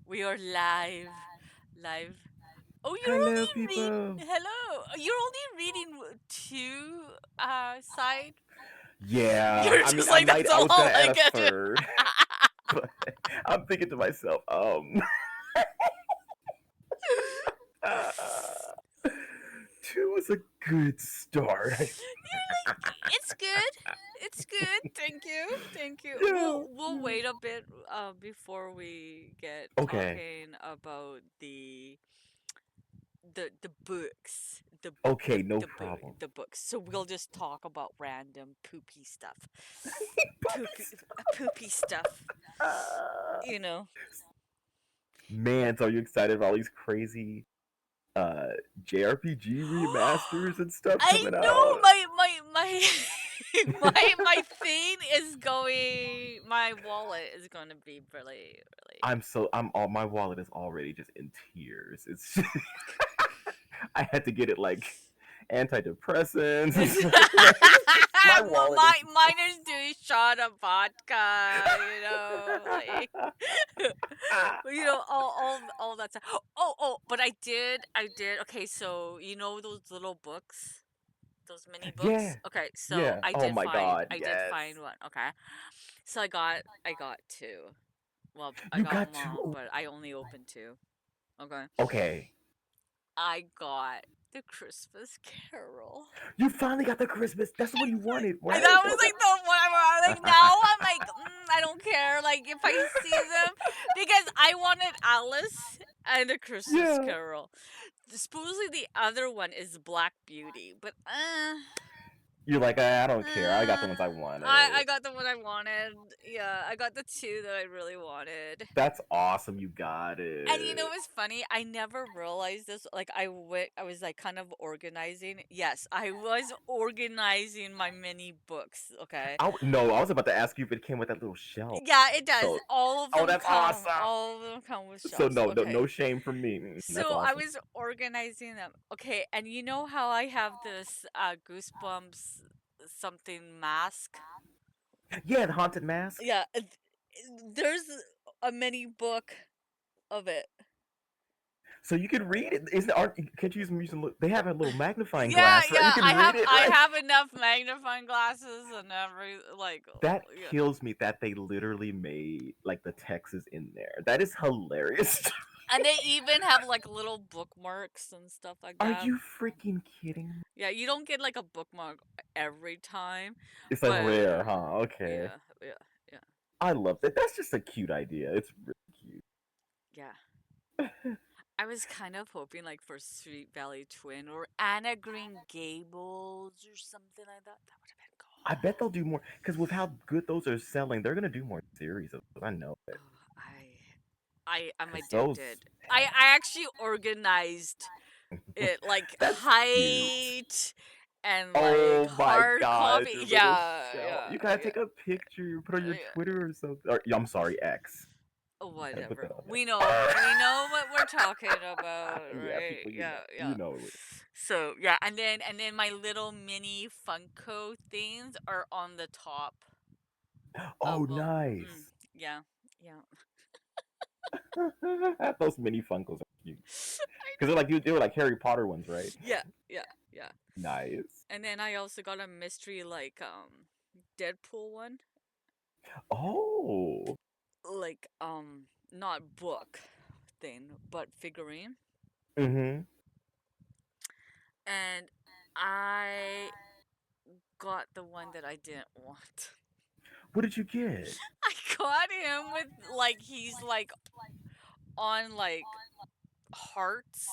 We are live. Live. Oh, Hello, you're only people. reading. Hello. You're only reading two side. Yeah, You're I mean, just like that's I was gonna all add I a get. third, but I'm thinking to myself, uh, two is a good start. You're like, it's good. It's good. Thank you. Thank you. Yeah. We'll wait a bit before we get Okay. talking about the books. Okay, no problem. The books. So we'll just talk about random poopy stuff. Poopy poopy stuff. Uh, You know. Man, so are you excited about all these crazy uh JRPG remasters and stuff I coming know out? my my thing is going. My wallet is going to be really really. I'm all my wallet is already just in tears. It's I had to get it like antidepressants and stuff like that. My wallet is Mine is doing shot of vodka. You know, like all that stuff. But I did. Okay, so you know those little books, those mini books. yeah, Okay, so yeah. Oh my god, I did yes. find one. Okay, so I got two. Well, I You got got them all, two. but I only opened two. Okay, Okay, I got the Christmas Carol. you finally got the Christmas. That's what you wanted, And right? that was like the one where I was like, now I'm like, I don't care. Like if I see them, because I wanted Alice and the Christmas Yeah. Carol. Supposedly the other one is Black Beauty, but You're like, I don't care. I got the uh, ones I wanted. I got the one I wanted. Yeah, I got the two that I really wanted. That's awesome. You got And you know it. what's funny? I never realized this. Like I was like kind of organizing. Yes, I was organizing my mini books. Okay. No, I was about to ask you if it came with that little shelf. Yeah, it does. So, All of oh, them that's come. awesome. All of them come with So shelves. no, no, Okay. no shame from me. That's So I awesome. was organizing them. Okay, and you know how I have this Goosebumps something mask? Yeah, the haunted mask. Yeah, there's a mini book of it. So you can read it. Isn't aren't can't you use them? They have a little magnifying Yeah, glass, right? You yeah. can read it, I right? have enough magnifying glasses and every like That yeah. kills me that they literally made like the text is in there. That is hilarious. And they even have like little bookmarks and stuff like Are that. you freaking kidding me? Yeah, you don't get like a bookmark every time, It's like but rare, huh? Okay. yeah, yeah, yeah, I love that. That's just a cute idea. It's really yeah. cute. I was kind of hoping like for Sweet Valley Twin or Anna Green Gables or something like that. That would have been I cool. bet they'll do more because with how good those are selling, they're gonna do more series of those. I know it Oh, I'm because those. addicted. I actually organized it like That's cute. height and like Oh my hard god, copy. your little Yeah, shell. yeah, You gotta yeah, take a picture, put it on your yeah. Twitter or something. Or, I'm sorry, X. Gotta put Whatever. that on We there. know what we're talking about, Yeah, right? people, Yeah, yeah. you know. So yeah, and then my little mini Funko things are on the top Oh, of them. nice. Yeah, yeah. Those mini Funkos are cute I because know. they were like Harry Potter ones, right? Yeah, yeah, yeah. Nice. And then I also got a mystery like Deadpool one, Oh. like not book thing, but figurine. Mm-hmm. And I got the one that I didn't want. What did you get? I got him with like he's like on like hearts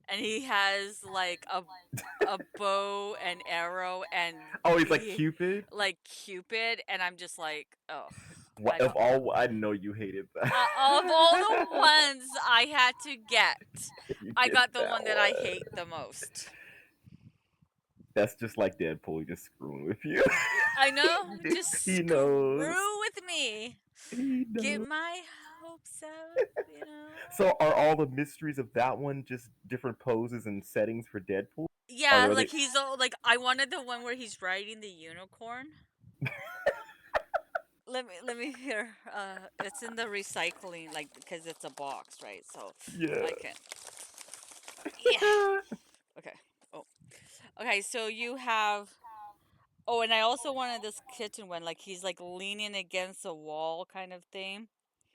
and he has like a bow and arrow and Oh, he's like he Cupid. like Cupid and I'm just like, oh, What I of don't all? I know you hated of all that. the ones I had to get, You I get got the that one that I one. hate the most. That's just like Deadpool, just screwing with you. I know, just He knows. screw with me. He Get knows. my hopes up, you know. So are all the mysteries of that one just different poses and settings for Deadpool? Yeah, Or are like they he's all like I wanted the one where he's riding the unicorn. let me hear. It's in the recycling, like because it's a box, right? So Yeah. I can. Yeah. Okay. Oh. Okay. So you have. Oh, and I also wanted this kitten one. Like he's like leaning against a wall, kind of thing.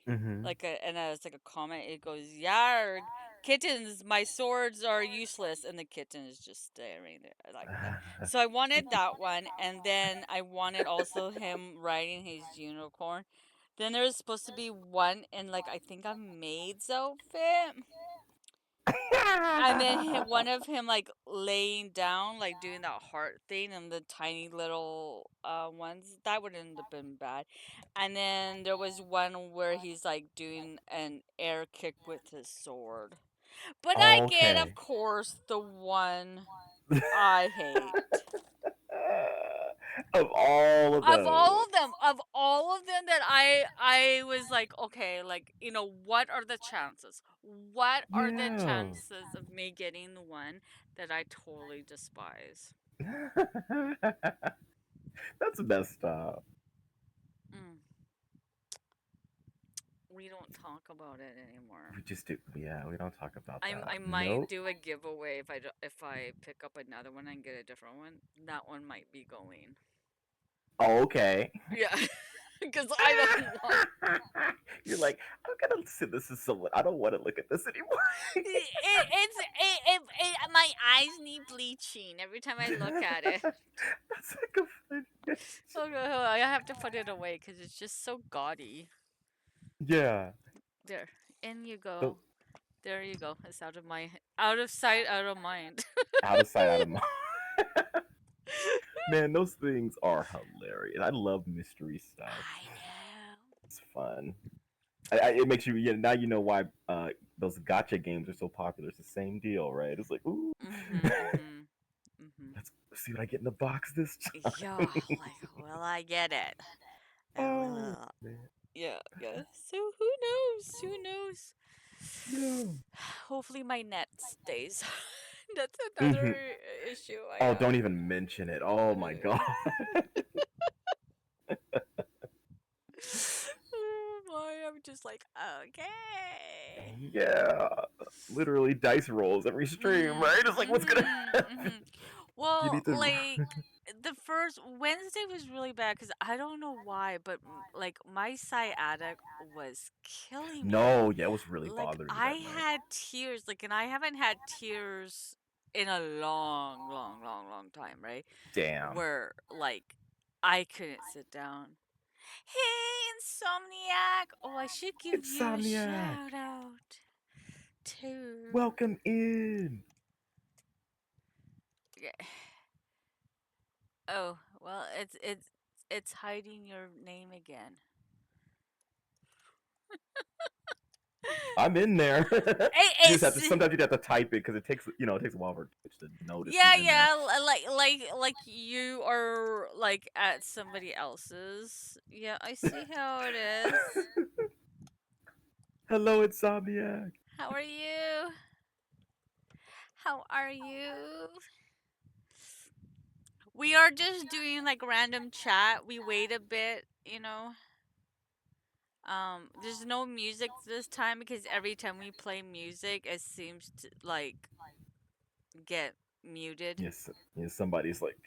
Mm-hmm. Like and it's like a comment. It goes, "Yarg, kittens, my swords are useless," and the kitten is just staring there like that. So I wanted that one, and then I wanted also him riding his unicorn. Then there's supposed to be one in like I think a maid's outfit, and then one of him like laying down, like doing that heart thing, and the tiny little ones that wouldn't have been bad. And then there was one where he's like doing an air kick with his sword. But I get, of Okay. course, the one I hate. Of all of Of those. all of them that I was like, okay, like, what are the chances? What are the Yeah. chances of me getting the one that I totally despise? That's messed up. Mm, we don't talk about it anymore. We just do. Yeah, we don't talk about I that. might Nope. do a giveaway if I pick up another one and get a different one. That one might be going. Oh, okay. Yeah, because I don't want. You're like, I'm gonna send this to someone. I don't want to look at this anymore. My eyes need bleaching every time I look at it. That's like a funny. Okay, I have to put it away because it's just so gaudy. Yeah. There, in you The, go. There you go. It's out of sight, out of mind. out of sight, out of mind. Man, those things are hilarious. I love mystery stuff. I know. It's fun. It makes you, yeah. Now you know why those gotcha games are so popular. It's the same deal, right? It's like, ooh, Mhm, mhm, mhm. let's see what I get in the box this Yeah, time. like, will I get it? Oh Will. man, Yeah, yeah. So who knows? Who knows? no. Hopefully my net stays. That's Hmm. another issue I Oh, don't have. even mention it. Oh my god. Oh boy, I'm just like, okay. Yeah, literally dice rolls every stream, Mhm, right? It's like, what's gonna mhm, happen? mhm. You Well, need to. like the first Wednesday was really bad because I don't know why, but like my sciatic was killing me. No, yeah, it was really Like bothering you I that night. had tears, like, and I haven't had tears in a long, long, long, long time, right? Damn. Where like I couldn't sit down. Hey, Insomniac! Oh, I should give you a Insomniac, shout out too. welcome in. Yeah. Oh, well, it's hiding your name again. I'm in there. You just have to. It's Sometimes you have to type it because it takes a while for Twitch to notice yeah, who's in there. yeah, like you are like at somebody else's. Yeah, I see how it is. Hello, Insomniac. How are you? How are you? We are just doing like random chat. We wait a bit. There's no music this time because every time we play music, it seems to like get muted. Yes, yes. Somebody's like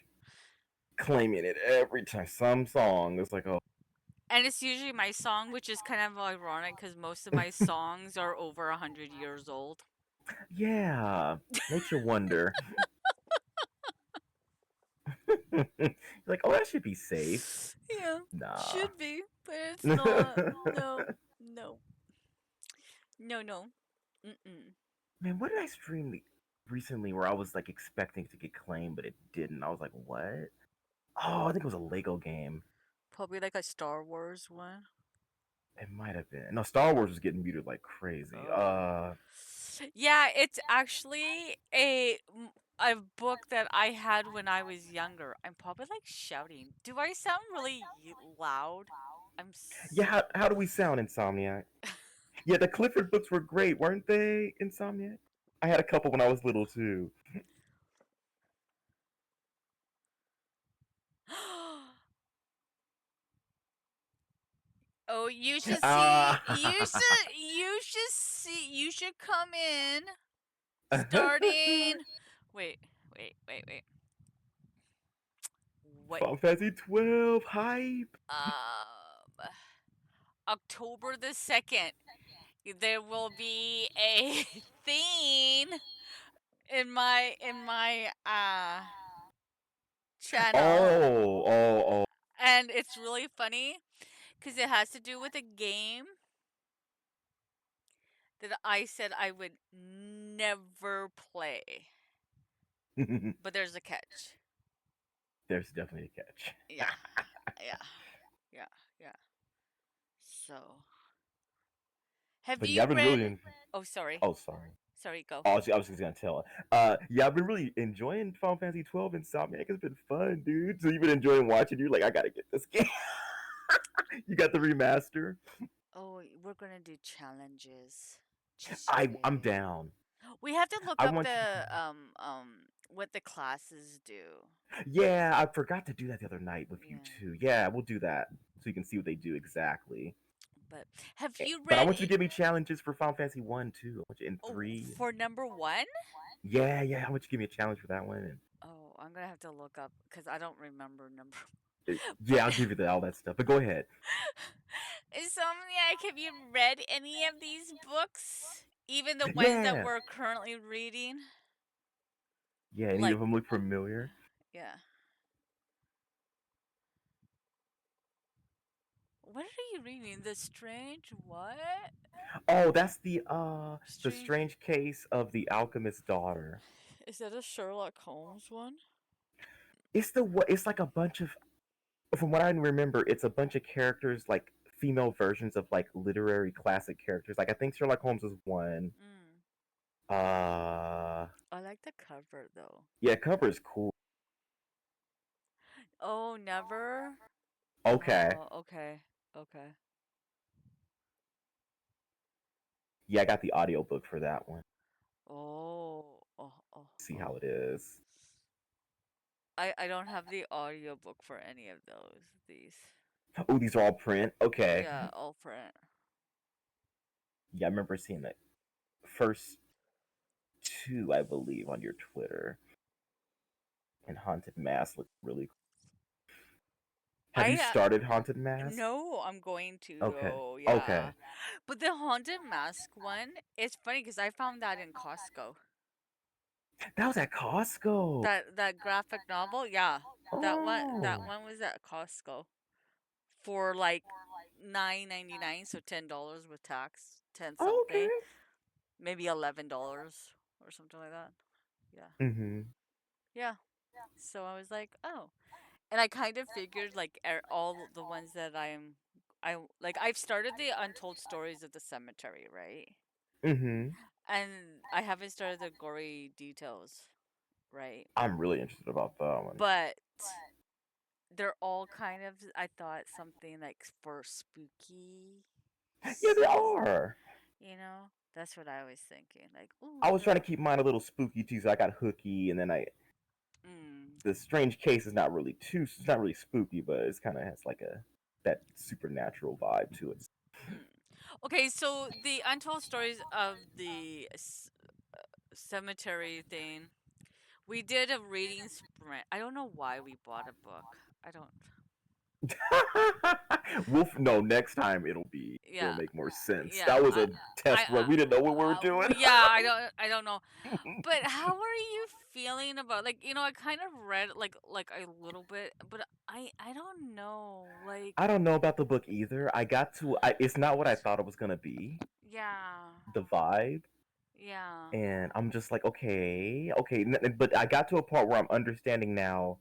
claiming it every time. Some song. It's like, oh, And it's usually my song, which is kind of ironic because most of my songs are over 100 years old. yeah. Makes you wonder. You're like, oh, that should be safe. Yeah, Nah. should be, but it's not. No, no, no, no. Mm-mm. Man, what did I stream recently where I was like expecting to get claimed, but it didn't? I was like, what? Oh, I think it was a Lego game. Probably like a Star Wars one. It might have been. No, Star Wars was getting muted like crazy. Oh. Yeah, it's actually a book that I had when I was younger. I'm probably like shouting. Do I sound really loud? I'm Yeah, so. how do we sound, Insomniac? Yeah, the Clifford books were great, weren't they, Insomniac? I had a couple when I was little too. Oh, you should see. Ah. You should come in starting. Wait, wait. What? Final Fantasy 12 hype. Um, October 2nd. There will be a thing in my channel, Oh. and it's really funny because it has to do with a game that I said I would never play. But there's a catch. There's definitely a catch. Yeah, yeah, yeah, yeah. So, have But yeah, you I've been read? really. Oh, sorry. Oh, sorry. Sorry, go. Oh, I was just gonna tell. Yeah, I've been really enjoying Final Fantasy 12 Insomniac. It's been fun, dude. So you've been enjoying watching. You're like, I gotta get this game. You got the remaster. Oh, we're gonna do challenges. Just I'm wait. down. We have to look I up want you to. the what the classes do. Yeah, I forgot to do that the other night with you Yeah. too. Yeah, we'll do that so you can see what they do exactly. But have you But I read want you to give me challenges for Final Fantasy 1 too. I want you in oh, 3. for number 1? Yeah. I want you to give me a challenge for that one. Oh, I'm gonna have to look up because I don't remember number. But Yeah, I'll give you all that stuff. But go ahead. Insomniac, have you read any of these books? Even the ones that Yeah. we're currently reading? Yeah, any of Like, them look familiar? yeah. What are you reading? The Strange what? Oh, that's the Strange. strange case of the alchemist's daughter. Is that a Sherlock Holmes one? It's the what? It's like a bunch of, from what I remember, it's a bunch of characters like female versions of like literary classic characters. Like I think Sherlock Holmes is one. Mm. Uh, I like the cover though. yeah, cover is cool. Oh, never? Okay, Oh, okay. Okay. yeah, I got the audiobook for that one. Oh, oh, oh, See oh. how it is. I don't have the audiobook for any of these. Oh, these are all print. Okay, Yeah, all print. yeah, I remember seeing the first two, I believe, on your Twitter. And Haunted Mass looked really cool. Have you I started Haunted Mass? no, I'm going to Okay. though. Yeah. Okay. But the Haunted Mask one, it's funny because I found that in Costco. That was at Costco. That graphic novel, yeah. That Oh. one was at Costco for like 9.99, so $10 with tax, 10 Okay. something, maybe $11 or something like that. Yeah. Mm-hmm. Yeah. So I was like, "Oh." And I kind of figured like all the ones that I like I've started the Untold Stories of the Cemetery, right? Mm-hmm. And I haven't started the Gory Details, right? I'm really interested about that one. But they're all kind of, I thought, something like for spooky, Yeah, they are. you know? That's what I was thinking. Like, I ooh, was trying they're to keep mine a little spooky too, so I got hooky, and then I mm, the strange case is not really too. It's not really spooky, but it's kind of has like a that supernatural vibe to it. mm. Okay, so the Untold Stories of the cemetery thing, we did a reading sprint. I don't know why we bought a book. I don't. No, next time it'll Yeah, make more sense. yeah. That was a test run. We didn't know what we were doing. Yeah. I don't know. But how are you feeling about like I kind of read like a little bit, but I don't know. I Like, don't know about the book either. I got to. It's not what I thought it was gonna be. yeah, The vibe, yeah. and I'm just like, okay. But I got to a part where I'm understanding now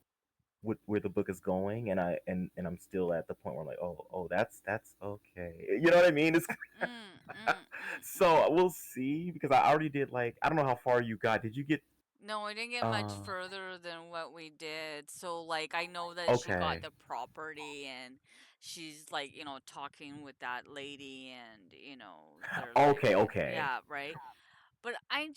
where the book is going, and and I'm still at the point where I'm like, oh, that's okay. You know what I mean? It's Mm, mm, mm, mm. so we'll see because I already did like I don't know how far you got. Did you get? No, I didn't get much Uh, further than what we did. So, like, I know that she got okay, the property and she's like, talking with that lady and, they're like, okay. yeah, right. But I'm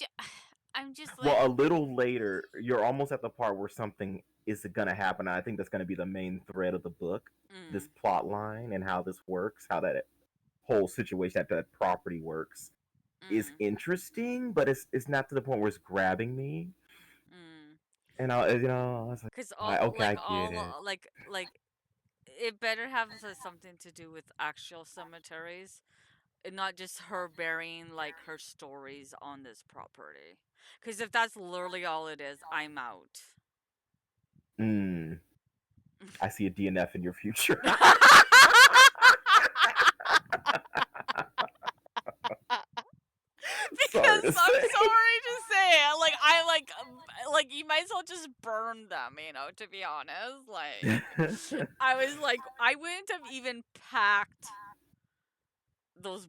just Well, like, a little later, you're almost at the part where something is gonna happen. I think that's gonna be the main thread of the book. This Mm, plot line and how this works, how that whole situation, that property works, is mm, interesting, but it's not to the point where it's grabbing me. mm. And I was like, 'Cause okay, I get it. it better have something to do with actual cemeteries, and not just her burying like her stories on this property. 'Cause if that's literally all it is, I'm out. Mm, I see a DNF in your future. Sorry Because to I'm say. sorry to say, like you might as well just burn them, to be honest. I was like, I wouldn't have even packed those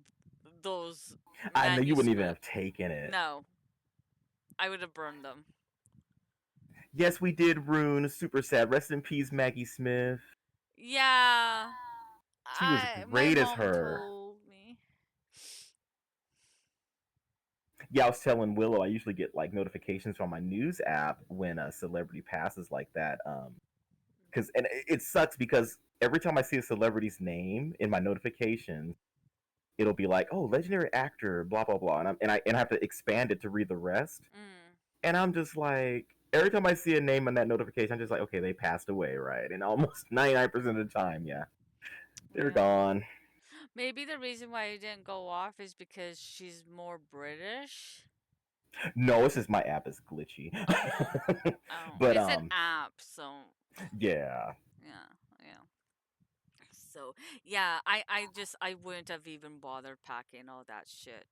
those I know you wouldn't even have manuscript. taken it. No, I would have burned them. Yes, we did ruin. Super sad. Rest in peace, Maggie Smith. Yeah, She was I my great as mom her. told me. Yeah, I was telling Willow I usually get like notifications from my news app when a celebrity passes like that. Because and it sucks because every time I see a celebrity's name in my notifications, it'll be like, "Oh, legendary actor, blah blah blah," and I have to expand it to read the rest. Mm, And I'm just like, every time I see a name in that notification, I'm just like, okay, they passed away, right? And almost 99% of the time, yeah, they're yeah. gone. Maybe the reason why it didn't go off is because she's more British. No, it's just my app is glitchy. Oh, oh, But it's an app, so yeah, yeah, yeah. So yeah, I wouldn't have even bothered packing all that shit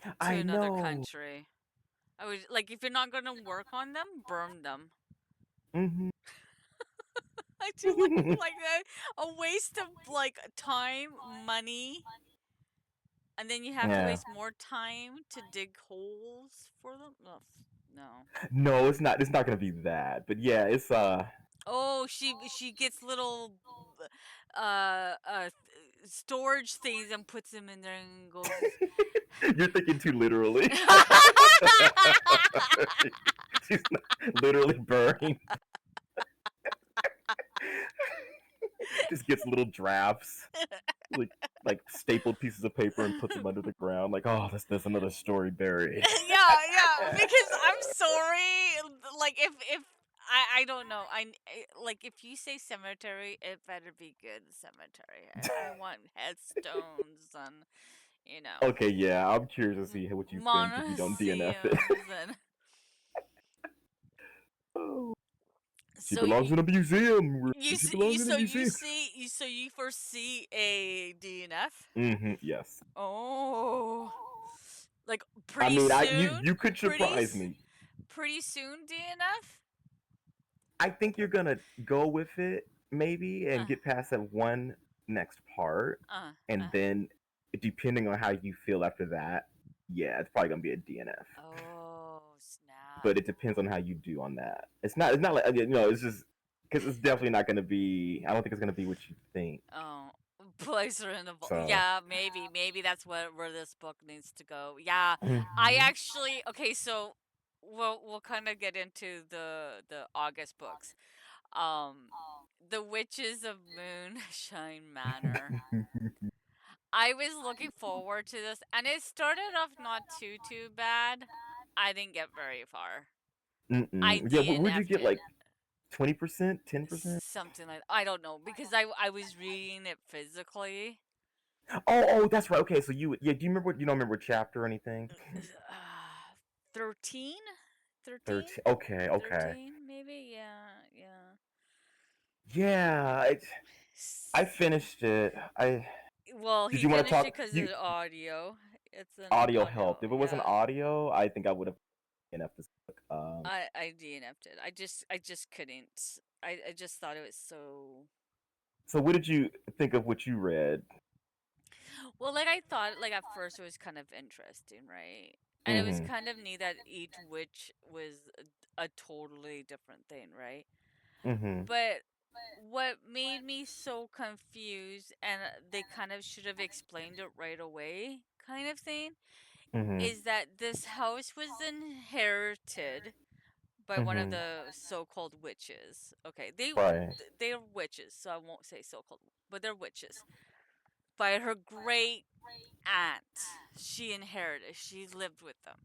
to I another know. country. I would like if you're not gonna work on them, burn them. Hmm. I feel like a waste of like time, money, and then you have to Yeah. waste more time to dig holes for them. Ugh, no. No, it's not. It's not gonna be that. But yeah, it's. Oh, she gets little storage things and puts them in there and goes. You're thinking too literally. She's not literally burning. Just gets little drafts, like like stapled pieces of paper, and puts them under the ground. Like, oh, that's another story buried. Yeah, yeah. Because I'm sorry. Like if I don't know. Like if you say cemetery, it better be good cemetery. I want headstones and you know Okay, yeah, I'm curious to see what you think if you don't DNF it. monasteums and She so belongs in a museum. She belongs in a so museum. you foresee a DNF? Yes. Oh, like I pretty mean, I soon? you could Pretty surprise me. pretty soon DNF? I think you're gonna go with it maybe and Uh, get past that one next part, uh, and uh. then depending on how you feel after that, yeah, it's probably gonna be a DNF. Oh, snap. But it depends on how you do on that. It's not like it's just because it's definitely not gonna be. I don't think it's gonna be what you think. Oh, place her in the So. yeah, maybe that's where this book needs to go. Yeah, I Mhm. actually okay, so we'll kind of get into the August books. Um, The Witches of Moonshine Manor. I was looking forward to this, and it started off not too bad. I didn't get very far. I Mm-mm. Yeah, would you DNF'd get it. like 20%, 10%? Something like I don't know because I was reading it physically. Oh, that's right. Okay, so yeah, do you remember you don't remember what chapter or anything? 13? 13? 13. Okay, okay. 13 maybe? Yeah, yeah. Yeah, I finished it. I Well, Did he you want to finished talk it because you of audio. It's an audio audio, helped. If it wasn't yeah. audio, I think I would have enough this book. I DNF'd it. I just couldn't. I just thought it was so So what did you think of what you read? well. Like I thought, like at first it was kind of interesting, right? And it was Mm-hmm. kind of neat that each witch was a totally different thing, right? Mm-hmm. But what made me so confused, and they kind of should have explained it right away, kind of thing, Mm-hmm. is that this house was inherited by one of Mhm. the so-called witches. Okay, Right. they're witches, so I won't say so-called, but they're witches. By her great aunt, she inherited. She lived with them,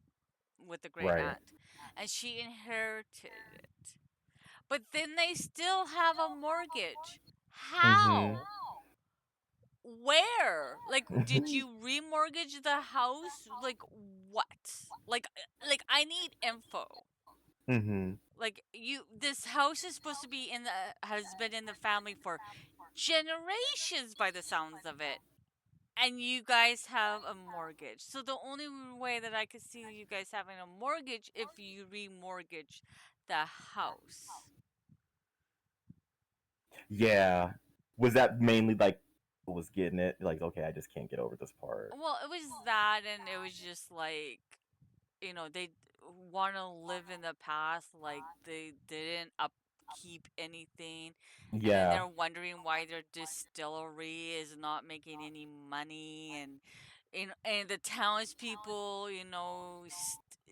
with the great Right. aunt, and she inherited it. But then they still have a mortgage. Mhm. How? Where? Like, did you remortgage the house? Like, what? Like I need info. Mhm. Like this house is supposed to be in the has been in the family for generations by the sounds of it. And you guys have a mortgage. So the only way that I could see you guys having a mortgage if you remortgage the house. Yeah. Was that mainly like was getting it? Like, okay, I just can't get over this part. Well, it was that, and it was just like, they want to live in the past, like they didn't upkeep anything, and then Yeah. they're wondering why their distillery is not making any money, and the townspeople,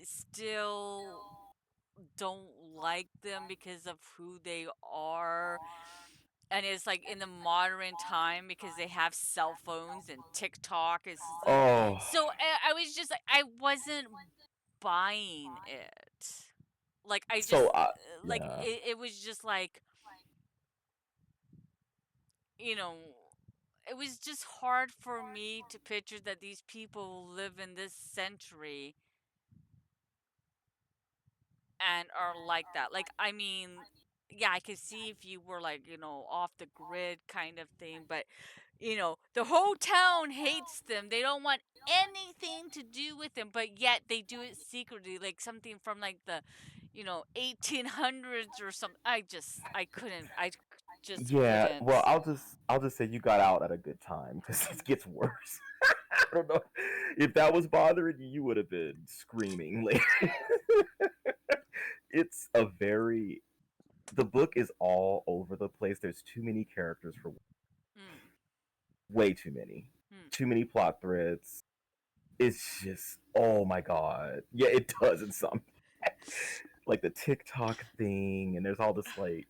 still don't like them because of who they are. And it's like in the modern time because they have cell phones and TikTok. It's just like, Oh. so I was just like, I wasn't buying it. Like, I So just, like, yeah. it was just like, you know, it was just hard for me to picture that these people live in this century and are like that. Like, I mean, yeah, I could see if you were like, off the grid kind of thing, but the whole town hates them. They don't want anything to do with them, but yet they do it secretly, like something from like the, 1800s or something. I just Yeah. Well, couldn't. I'll just say you got out at a good time because it gets worse. I don't know if that was bothering you, you would have been screaming later. It's a very the book is all over the place. There's too many characters for Mm, way too many. mm. Too many plot threads. It's just oh my god. Yeah, it does in some like the TikTok thing, and there's all this like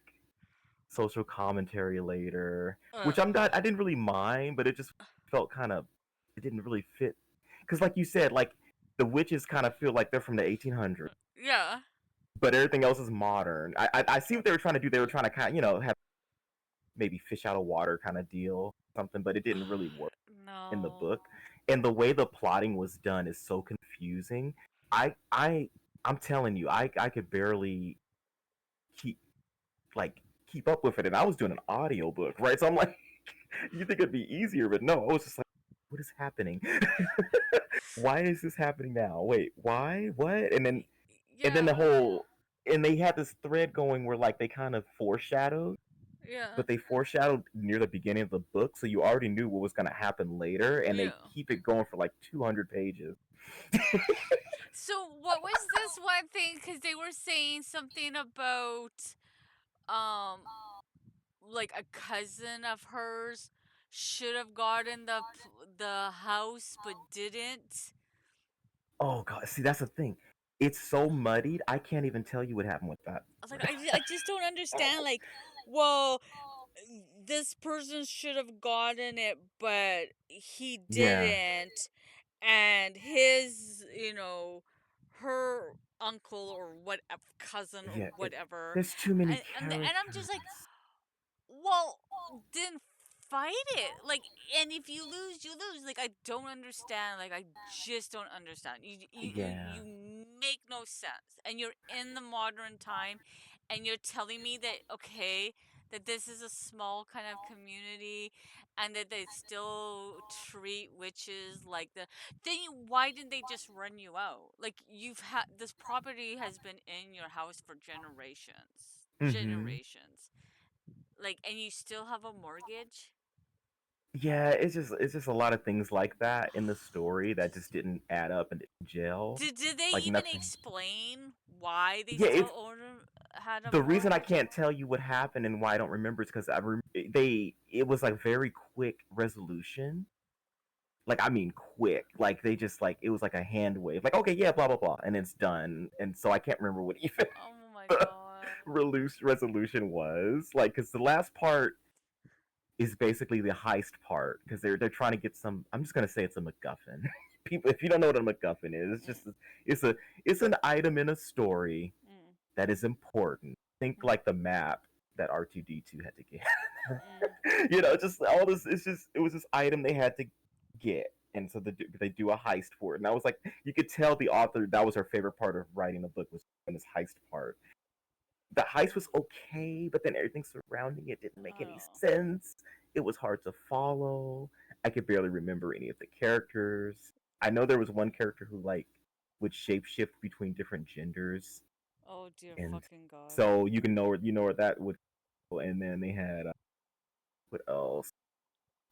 social commentary later, which Uh, I didn't really mind, but it just felt kind of it didn't really fit because like you said, like the witches kind of feel like they're from the 1800s, yeah, but everything else is modern. I see what they were trying to do. They were trying to kind of have maybe fish out of water kind of deal something, but it didn't really work in the no. book. And the way the plotting was done is so confusing. I I I'm telling you, I could barely keep like keep up with it, and I was doing an audiobook, right? So I'm like, you think it'd be easier, but no, I was just like, what is happening? Why is this happening now? Wait, why? What? And then the Yeah, whole and they had this thread going where like they kind of foreshadowed, yeah, but they foreshadowed near the beginning of the book, so you already knew what was going to happen later, and they yeah. keep it going for like 200 pages. So what was this one thing? Because they were saying something about um like a cousin of hers should have gotten the house but didn't. Oh god, see that's the thing. It's so muddied. I can't even tell you what happened with that. I was like, I just don't understand. Like, well, this person should have gotten it, but he Yeah, didn't, and her uncle or what cousin or yeah. whatever, There's too many and I'm just like, characters. well, then fight it. Like, and if you lose, you lose. Like, I don't understand. Like, I just don't understand. Yeah. You make no sense. And you're in the modern time, and you're telling me that okay, that this is a small kind of community, and that they still treat witches like why didn't they just run you out? Like, you've had this property has been in your house for generations, Mm-hmm. generations, like, and you still have a mortgage? Yeah, it's just a lot of things like that in the story that just didn't add up and didn't gel. Did they Like even nothing. explain why they Yeah, still it's had a the reason I mortgage? can't tell you what happened and why I don't remember is because they it was like very quick resolution. Like I mean quick. Like they just like it was like a hand wave. Like okay, yeah, blah blah blah, and it's done. And so I can't remember what even. Oh my my god. resolution was. Like, because the last part is basically the heist part because they're trying to get some. I'm just gonna say it's a MacGuffin. People, if you don't know what a MacGuffin is, it's just Mm, it's a it's an item in a story mm, that is important. Think mm, like the map that R2D2 had to mm. get. Just all this. It's just it was this item they had to get, and so they do a heist for it. And I was like, you could tell the author that was her favorite part of writing the book was this heist part. The heist was okay, but then everything surrounding it didn't make any Oh. sense. It was hard to follow. I could barely remember any of the characters. I know there was one character who like would shapeshift between different genders, Oh dear and fucking god. so you know where that would go. And then they had what else?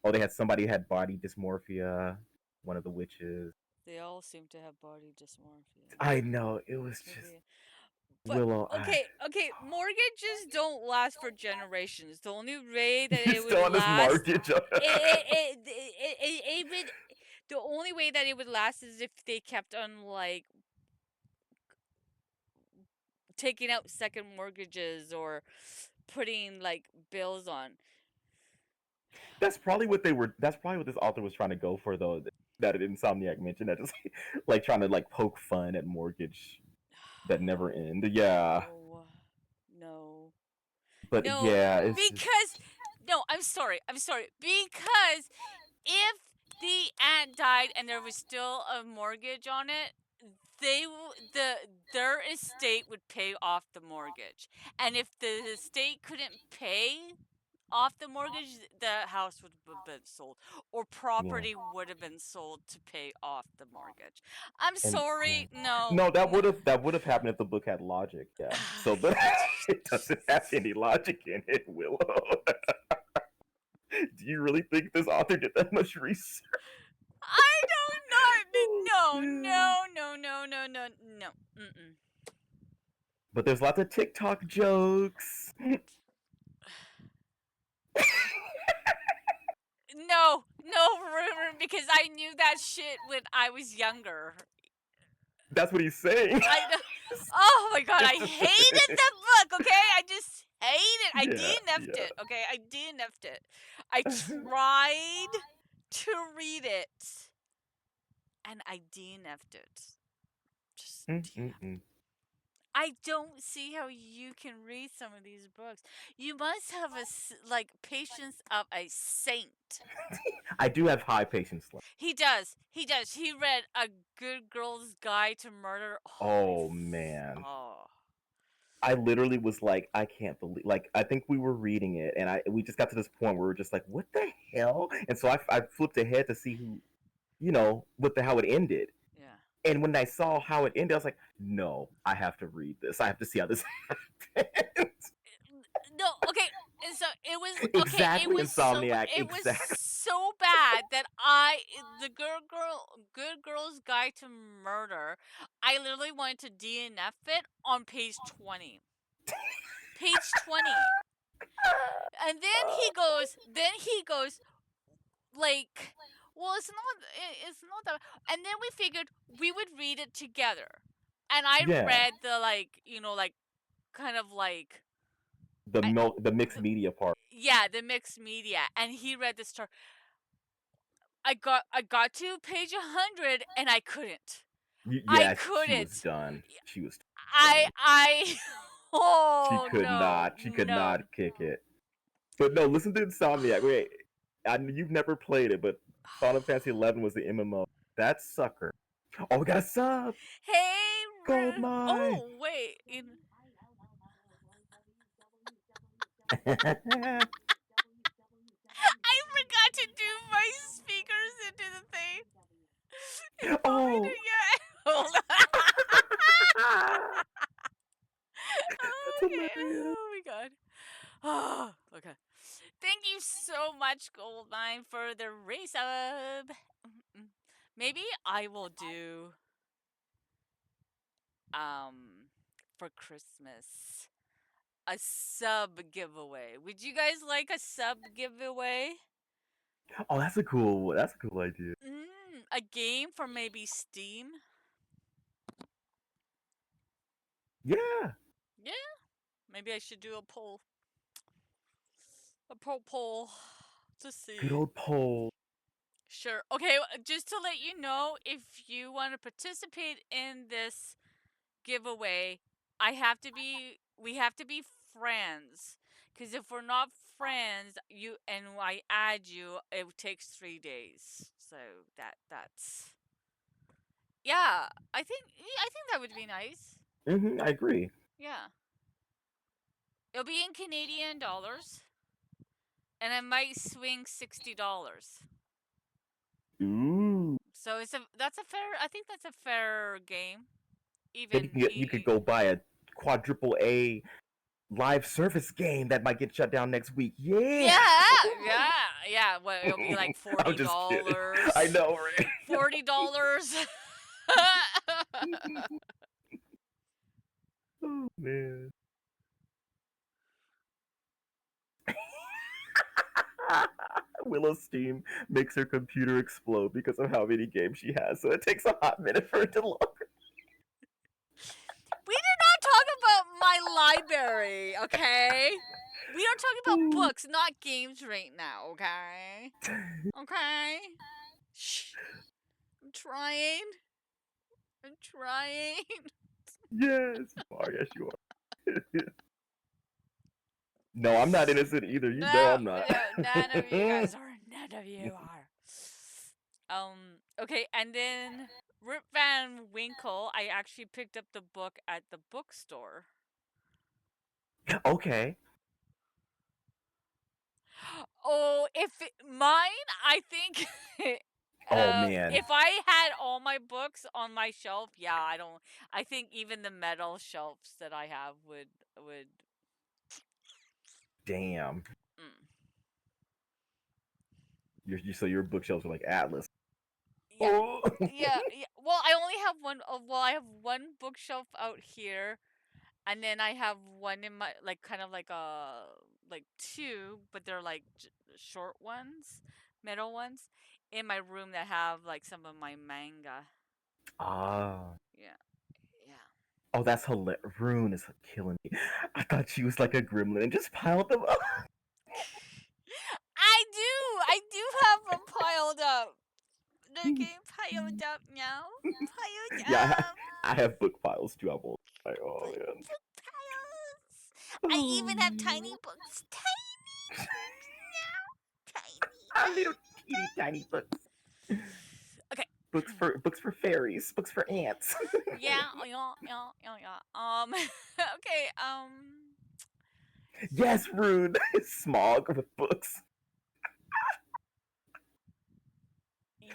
Oh, they had somebody who had body dysmorphia. One of the witches. They all seem to have body dysmorphia. I know it was It's just really but Willow. I okay, mortgages don't last for generations. The only way that you it would still on this last mortgage? it would the only way that it would last is if they kept on like taking out second mortgages or putting like bills on. That's probably what they were. That's probably what this author was trying to go for, though. That Insomniac mentioned that just like trying to like poke fun at mortgage that never end. Yeah, No. No. but No, yeah, it's just because no, I'm sorry. I'm sorry. Because if the aunt died and there was still a mortgage on it, their estate would pay off the mortgage. And if the estate couldn't pay off the mortgage, the house would have been sold or yeah, property would have been sold to pay off the mortgage. I'm and yeah. sorry. No. No, No. that would have happened if the book had logic. Yeah, so but it doesn't have any logic in it. Willow, do you really think this author did that much research? I don't know. Yeah. No, no, no, no, no, no, no. Mm-mm. But there's lots of TikTok jokes. No, no, because I knew that shit when I was younger. That's what he's saying. I know. Oh my god, I hated the book. Okay, I just hate it. I Yeah, DNF'd yeah. it. Okay, I DNF'd it. I tried to read it, and I DNF'd it. Just DNF. Mm-mm-mm. I don't see how you can read some of these books. You must have like patience of a saint. I do have high patience level. He does. He does. He read A Good Girl's Guide to Murder. Oh man. Oh. I literally was like, I can't believe. Like, I think we were reading it, and we just got to this point where we are just like, what the hell? And so I flipped ahead to see who, how it ended. Yeah. And when I saw how it ended, I was like, no, I have to read this. I have to see how this happens. No, okay. And so it was okay. Exactly, Insomniac. It was Exactly. so bad that the Good Girl's Guide to Murder. I literally wanted to DNF it on page 20. Page 20. And then he goes like, well, it's not that. And then we figured we would read it together. And I Yeah, read the like, like kind of like I the mixed the, media part. yeah, the mixed media, and he read the story. I got to page 100 and I couldn't. I Yeah, she was couldn't. done. She was I done. I She oh could no, not. She could no. not kick it. But no, listen to Insomniac. Wait, you've never played it, but Final Fantasy 11 was the MMO. That sucker. Oh, we got a sub. Hey, Gold mine. oh wait, I forgot to do my speakers into the thing. It's not Oh. in yet. Hold on. That's Okay. hilarious. Oh my god. Oh, okay. Thank you so much, Goldmine, for the race up. Maybe I will do for Christmas a sub giveaway. Would you guys like a sub giveaway? Oh, that's a cool idea. A game for maybe Steam? Yeah. Yeah. Maybe I should do a poll. A poll to Good see. old poll. Sure. Okay, just to let you know, if you want to participate in this giveaway, we have to be friends. Cuz if we're not friends, you and I add you, it takes 3 days. So that's yeah, I think that would be nice. I agree. Yeah. It'll be in Canadian dollars and I might swing $60. Ooh. So that's a fair, I think that's a fair game. Then Even you could go buy a quadruple A live service game that might get shut down next week. Yeah. yeah, yeah, yeah. Well, it'll be like I'm forty just kidding. I dollars. know, right? $40. Oh man. Willow's Steam makes her computer explode because of how many games she has, so it takes a hot minute for it to load. We did not talk about my library, okay? We are talking about books, not games right now, okay? Okay? Shh. I'm trying. I'm trying. Yes, you are. Yes, you are. No, I'm not innocent either. You know No, I'm not. no, none of you guys are. None of you are. Okay, and then Rip Van Winkle, I actually picked up the book at the bookstore. Okay. Oh, mine, I think Oh man, if I had all my books on my shelf, yeah, I think even the metal shelves that I have would damn. mm, So your bookshelves are like Atlas. yeah. Oh. Yeah, yeah. Well, I only have one. Well, I have one bookshelf out here, and then I have one in my like kind of like two, but they're like short ones, middle ones, in my room that have like some of my manga. Ah. Yeah, yeah. Oh, that's hilarious. Rune is killing me. I thought she was like a gremlin and just piled them up. I do have them piled up. They're getting piled up now. Piled Yeah, up. I have book piles too. I'm old. Like, oh man. Book piles. I Oh, even have tiny books. Tiny books now. a Tiny. little teeny tiny books. Okay. Books for fairies. Books for ants. Yeah, yeah, yeah, yeah, yeah. Okay, Yes, Rune. Smog with books.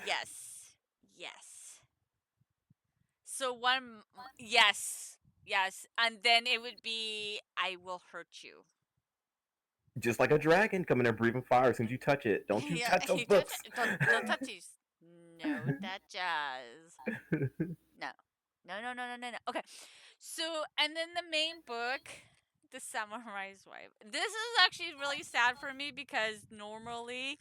yes, yes. So yes, yes, and then it would be I will hurt you. Just like a dragon coming and breathing fire as soon as you touch it. Don't you Yeah, touch those you touch books. it. Don't touch these. No touches. No. No, no, no, no, no, no. Okay. So, and then the main book, The Samurai's Wife. This is actually really sad for me because normally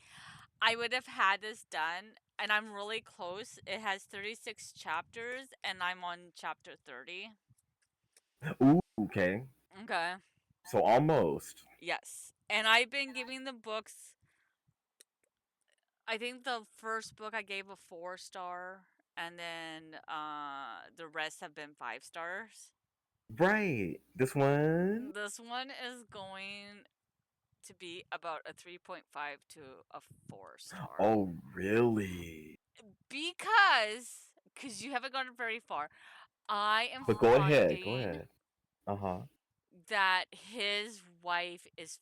I would have had this done and I'm really close. It has 36 chapters and I'm on chapter 30. Ooh, okay. Okay. So almost. Yes. And I've been giving the books, I think the first book I gave a 4 star and then the rest have been 5 stars. Right. This one. This one is going to be about a 3.5 to a 4 star. Oh, really? Because you haven't gone very far. I am But go ahead. Go finding ahead. Uh huh. that his wife is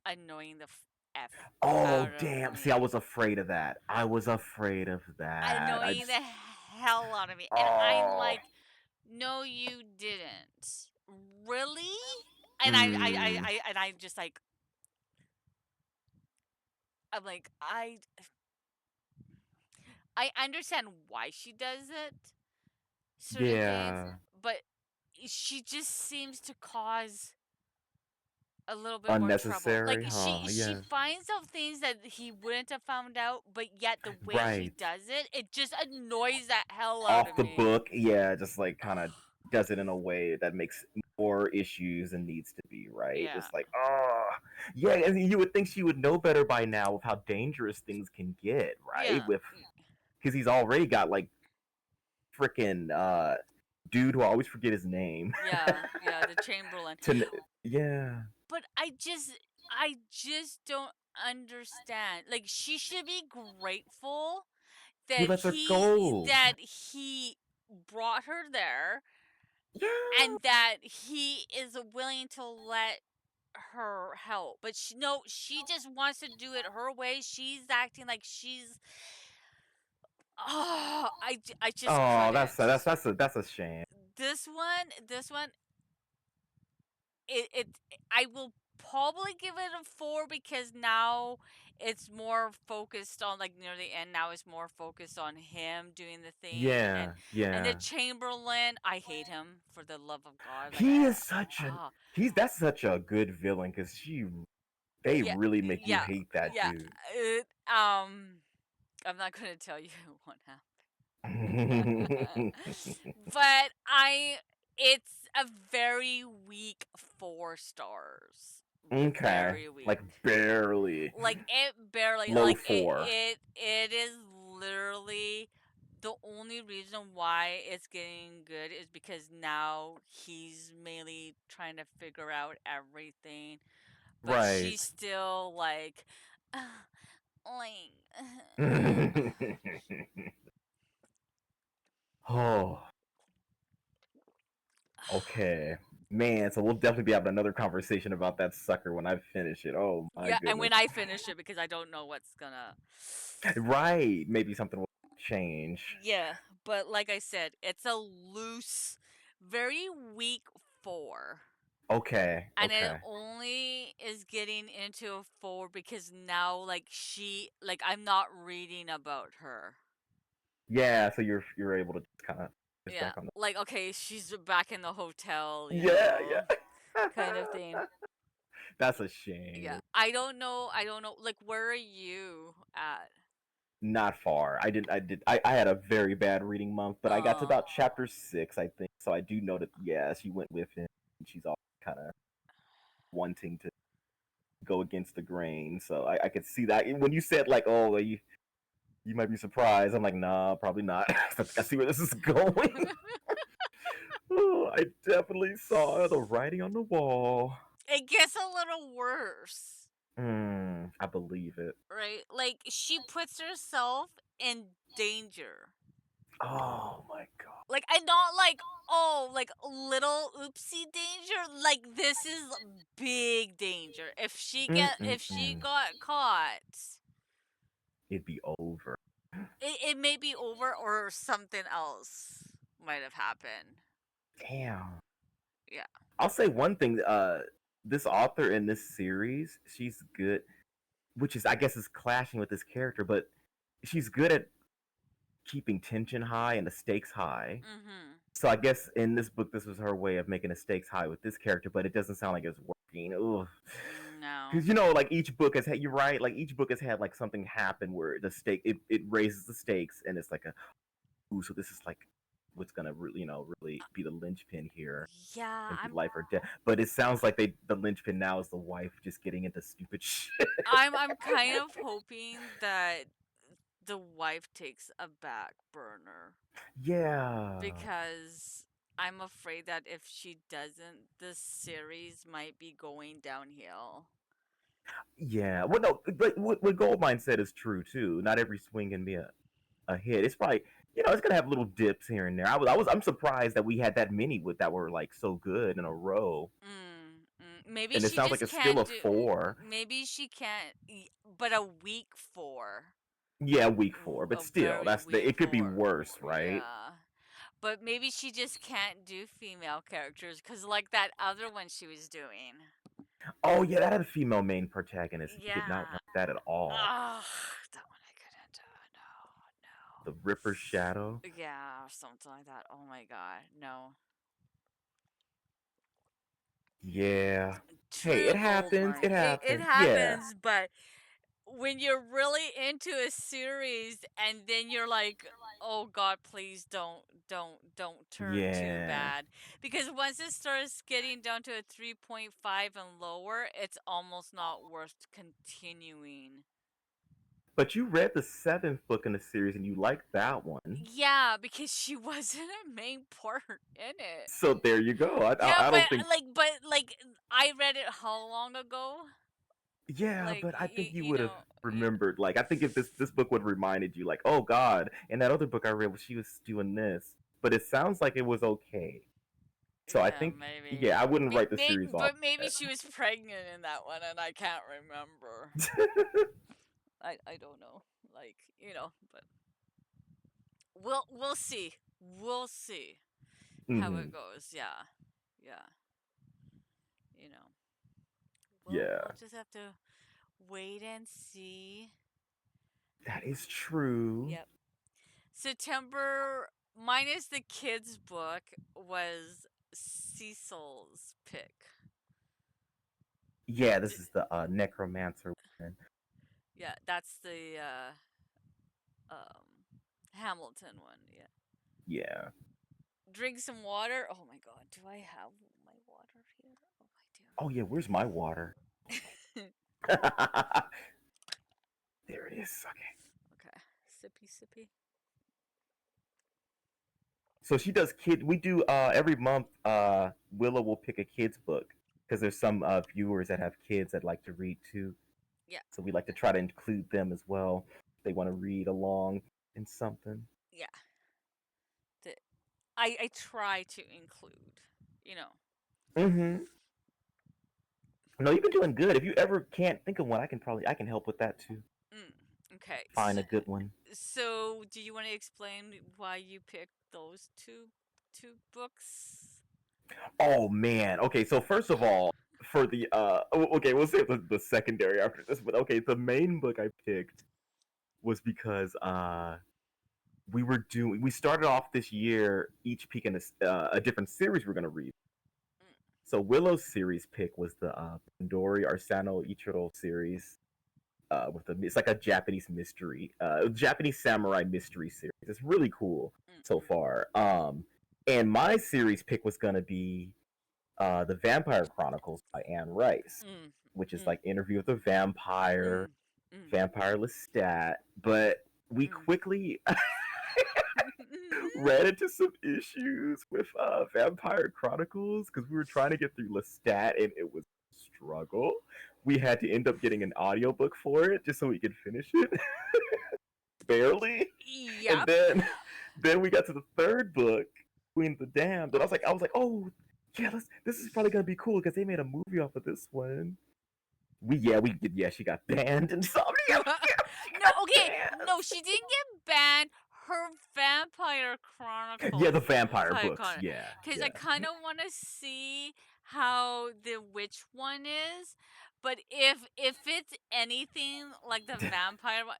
annoying the f Oh, out of damn. See, I me. was afraid of that. I was afraid of that. I Annoying just. the hell out of me. And I'm Oh. like, no, you didn't. Really? And Mm. I'm just like, I'm like, I understand why she does it, certain things, Yeah. but she just seems to cause a little bit more trouble. Like Unnecessary, huh? she Yeah. finds out things that he wouldn't have found out, but yet the way he Right. does it, it just annoys that hell out Off of the me. book. Yeah, just like kind of does it in a way that makes more issues than needs to be, right? Yeah. It's like, oh, yeah, and you would think she would know better by now with how dangerous things can get, right? Yeah. With because he's already got like freaking dude who I always forget his name. Yeah. Yeah. The Chamberlain. to yeah, But I just don't understand. Like she should be grateful he that lets her he go. that he brought her there Yeah. and that he is willing to let her help. But she no, she just wants to do it her way. She's acting like she's oh, I just Oh, couldn't. that's a shame. This one it I will probably give it a 4 because now it's more focused on like near the end now it's more focused on him doing the thing Yeah, and the yeah. Chamberlain, I hate him for the love of God. Like He is such a ah he's that's such a good villain because they yeah, really make you yeah, hate that yeah. dude. It, I'm not gonna tell you what happened. But it's a very weak 4 stars. Okay, Very like weak. barely Like it barely low like four. it is literally the only reason why it's getting good is because now he's mainly trying to figure out everything, but Right. she's still like like Oh, okay. Man, so we'll definitely be having another conversation about that sucker when I finish it. Oh my yeah, and goodness. when I finish it because I don't know what's gonna Right. Maybe something will change. yeah, but like I said, it's a loose, very weak 4. Okay, And it okay. only is getting into a 4 because now, like, like, I'm not reading about her. Yeah, so you're able to just kind of push Yeah, back on the. like, okay, she's back in the hotel, Yeah, yeah. kind of thing. That's a Yeah, shame. I don't know, like, where are you at? Not far. I had a very bad reading month, but I got to Uh, about chapter 6, I think. So I do know that yeah, she went with him. And she's all kind of wanting to go against the grain. So I could see that when you said like, oh, you might be surprised. I'm like, nah, probably not. I think I see where this is going. Oh, I definitely saw the writing on the wall. it gets a little worse, I believe it. right? Like, she puts herself in danger. Oh my god. Like, I not like, oh, like little oopsie danger. Like this is big danger. If she Mm-mm-mm. got caught, It'd be over. it may be over or something else might have happened. Damn. Yeah. I'll say one thing. This author in this series, she's good, which is I guess is clashing with this character, but she's good at keeping tension high and the stakes high. Mhm. So I guess in this book, this was her way of making the stakes high with this character, but it doesn't sound like it's working. Ugh. No. Because like each book has had you're right, like each book has had like something happen where the stake it raises the stakes and it's like a ooh, so this is like what's gonna really really be the linchpin here Yeah, and be life or death. But it sounds like the linchpin now is the wife just getting into stupid shit. I'm kind of hoping that the wife takes a back burner Yeah. because I'm afraid that if she doesn't, the series might be going downhill. Yeah. Well, no, but what Goldmine said is true too. Not every swing can be a hit. It's probably it's gonna have little dips here and there. I'm surprised that we had that many with that were like so good in a row. Maybe And it she sounds like just it's still can't a do. four. Maybe she can't. But a week 4, Yeah, week four, but a still, very weak it could be 4. worse, right? Yeah, but maybe she just can't do female characters because, like that other one she was doing. Oh yeah, that had a female main protagonist. You did not Yeah. like that at all. Ah, that one I couldn't do. The Ripper Shadow. No. Yeah, or something like that. Oh my god, no. Yeah. Hey, True it gold happens. mine. It It happens. Yeah. happens, but when you're really into a series and then you're like, "Oh God, please don't turn too Yeah. bad." Because once it starts getting down to a 3.5 and lower, it's almost not worth continuing. But you read the seventh book in the series and you liked that one. Yeah, because she wasn't a main part in it. So there you go. Yeah, I don't think. but like I read it how long ago? Yeah, Like but I think you you would have know, remembered. Like, I think if this book would have reminded you, like, oh God, and that other book I read, she was doing this. But it sounds like it was okay. So I yeah, think, maybe. yeah, I wouldn't write the series off. But maybe she was pregnant in that one and I can't remember. I don't know. Like, but we'll see. We'll see how it Hmm. goes. Yeah. Yeah. You know. We'll Yeah, just have to wait and see. that is true. Yep. September minus the kids book was Cecil's pick. Yeah, D- this is the necromancer one. yeah, that's the Hamilton one. Yeah. Yeah. Drink some water. Oh my god, do I have my water here? Oh, Oh yeah, where's my water? I do. There it is. Okay. Okay. Sippy sippy. So she does kid. We do every month. Willow will pick a kids book because there's some viewers that have kids that like to read too. Yeah. So we like to try to include them as well. If they want to read along in something. Yeah. The, I try to include, you know. Mm-hmm. No, you've been doing good. If you ever can't think of one, I can help with that too. Mm, okay. Find a good one. So, do you want to explain why you picked those two books? Oh man. Okay, so first of all, for the okay, we'll say the secondary after this, but okay, the main book I picked was because we started off this year each picking a different series we're gonna read. Mm, So Willow's series pick was the Pandori Arsano Ichiro series. It's like a Japanese mystery, Japanese samurai mystery series. It's really cool mm, so far. And my series pick was gonna be the Vampire Chronicles by Anne Rice, mm, which is mm, like Interview with a Vampire, mm, mm, Vampire Lestat. But we mm. quickly ran into some issues with Vampire Chronicles because we were trying to get through Lestat and it was a struggle. We had to end up getting an audiobook for it just so we could finish it barely. And Yep. then we got to the third book, Queen of the Damned, and Oh. I was like, oh yeah, this is probably gonna be cool because they made a movie off of this one. We did, yeah, she got banned and something. She No, got okay. No, she didn't get banned. Her Vampire banned. Yeah, Chronicles, the vampire books. Yeah, because I yeah. kind of want to see how the witch one is. But if it's anything like the vampire one,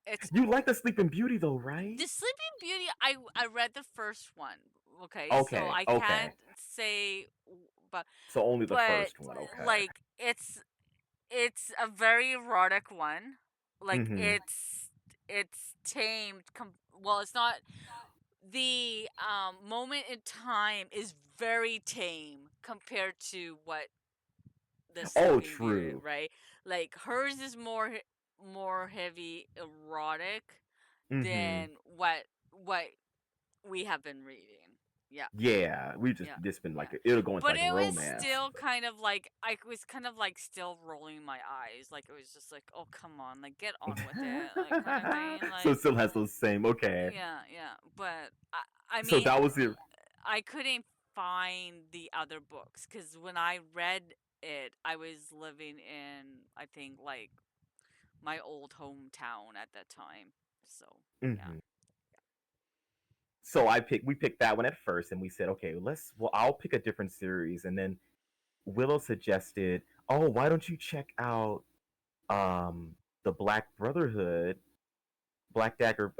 it's You like the Sleeping Beauty though, right? the Sleeping Beauty. I read the first one. Okay, so Okay, I okay. can't say, but So only the but first one. Okay. like it's a very erotic one. Like Mm-hmm. it's tamed. Well, it's not. The moment in time is very tame compared to what the Oh, Sleeping Beauty, true. right? Like hers is more heavy erotic Mm-hmm. than what we have been reading. Yeah. Yeah, we Yeah, just been yeah. like it'll go into But like it was romance. still kind of like I was kind of like still rolling my eyes. Like it was just like, "Oh, come on. Like get on with it." Like kind of thing. So it Like still has those same. Okay. yeah, yeah. But I So mean, that was the. I couldn't find the other books cuz when I read it, I was living in I think like my old hometown at that time. So, yeah. Mhm. So we picked that one at first, and we said, okay, I'll pick a different series, and then Willow suggested, oh, why don't you check out um the Black Brotherhood, Black Dagger?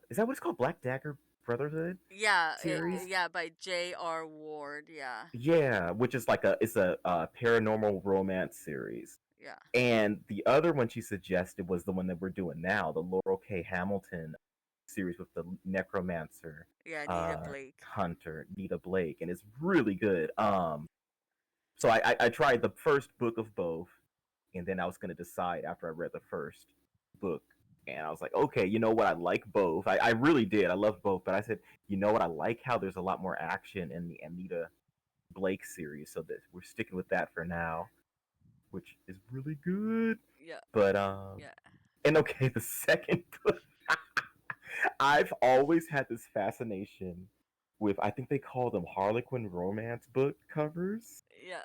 Is that what it's called, Black Dagger Brotherhood Yeah, series? yeah, by J.R. Ward, yeah. Yeah, which is like it's a paranormal romance series. Yeah. And the other one she suggested was the one that we're doing now, the Laurel K. Hamilton series with the necromancer Yeah, Nita Blake. hunter Nita Blake, and it's really good. So I tried the first book of both, and then I was gonna decide after I read the first book, and I was like, okay, you know what? I like both. I really did. I love both, but I said, you know what? I like how there's a lot more action in the Anita Blake series, so that we're sticking with that for now, which is really good. Yeah. But Yeah. and okay, the second book, I've always had this fascination with, I think they call them Harlequin romance book covers. Yeah.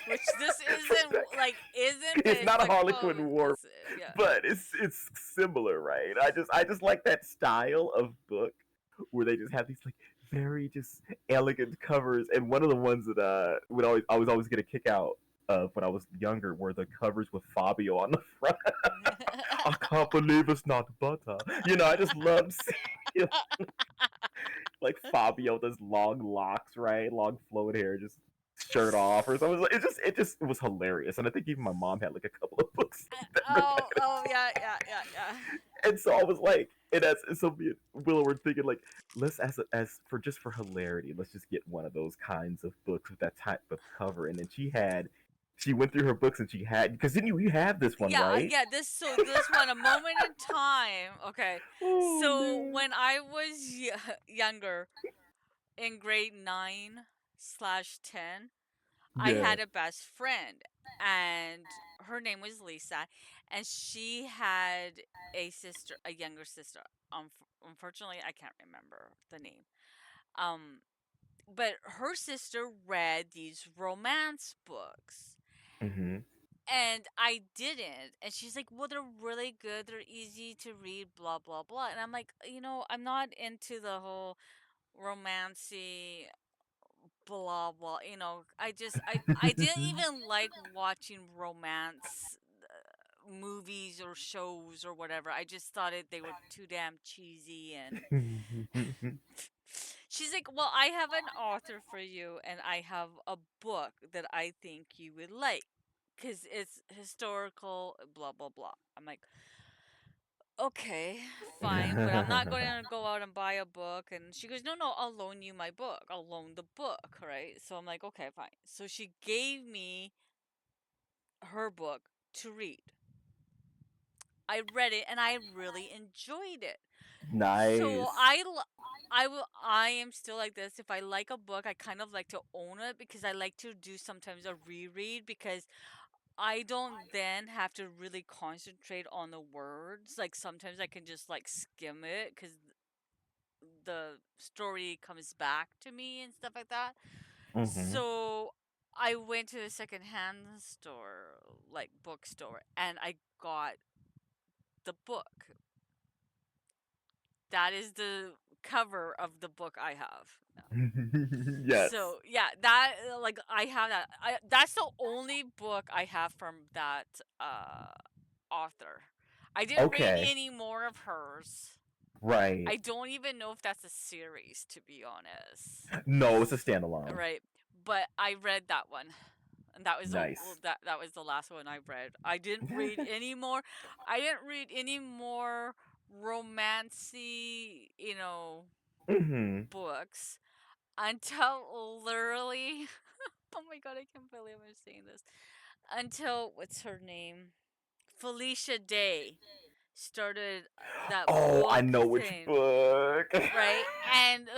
Which this isn't isn't, but It's it's not a the Harlequin cover. war, Yeah. but it's similar, right? I just like that style of book where they just have these like very just elegant covers. And one of the ones that would always I was always get a kick out of when I was younger were the covers with Fabio on the front. I can't believe it's not butter. I just loved seeing like Fabio with his long locks, right? Long flowing hair, just shirt off or something. It was hilarious. And I think even my mom had like a couple of books that were Oh, that. oh yeah, yeah, yeah, yeah. And so I was like, so me and Willow were thinking like, let's as for just for hilarity, let's just get one of those kinds of books with that type of cover. And then she went through her books and she had, because then you have this one, Yeah, right? yeah, this one, a moment in time. Okay. Oh So man. when I was younger, in grade 9/10, I Yeah. had a best friend, and her name was Lisa, and she had a younger sister. Unfortunately, I can't remember the name. Um, but her sister read these romance books, Hmm. and I didn't. And she's like, "Well, they're really good. They're easy to read, blah blah blah." And I'm like, I'm not into the whole romancy blah blah. I didn't even like watching romance movies or shows or whatever. I just thought they were too damn cheesy. And she's like, "Well, I have an author for you, and I have a book that I think you would like, because it's historical, blah blah blah." I'm like, "Okay, fine, but I'm not going to go out and buy a book." And she goes, "No, no, I'll loan you my book. I'll loan the book, right?" So I'm like, "Okay, fine." So she gave me her book to read. I read it and I really enjoyed it. So Nice. I am still like this. If I like a book, I kind of like to own it, because I like to do sometimes a reread, because I don't then have to really concentrate on the words. Like sometimes I can just like skim it, because the story comes back to me and stuff like that. Hmm. So I went to a secondhand store, like bookstore, and I got the book. That is the cover of the book I have. Yes. So yeah, that like I have that. That's the only book I have from that author. I didn't read Okay. any more of hers. Right. I don't even know if that's a series, to be honest. No, it's a standalone. Right, but I read that one, and that was Nice. that was the last one I read. I didn't read any more. I didn't read any more romancy, Hmm. books until literally. Oh my god, I can't believe I'm saying this. Until what's her name? Felicia Day started that Oh, I book know which thing, book. right? And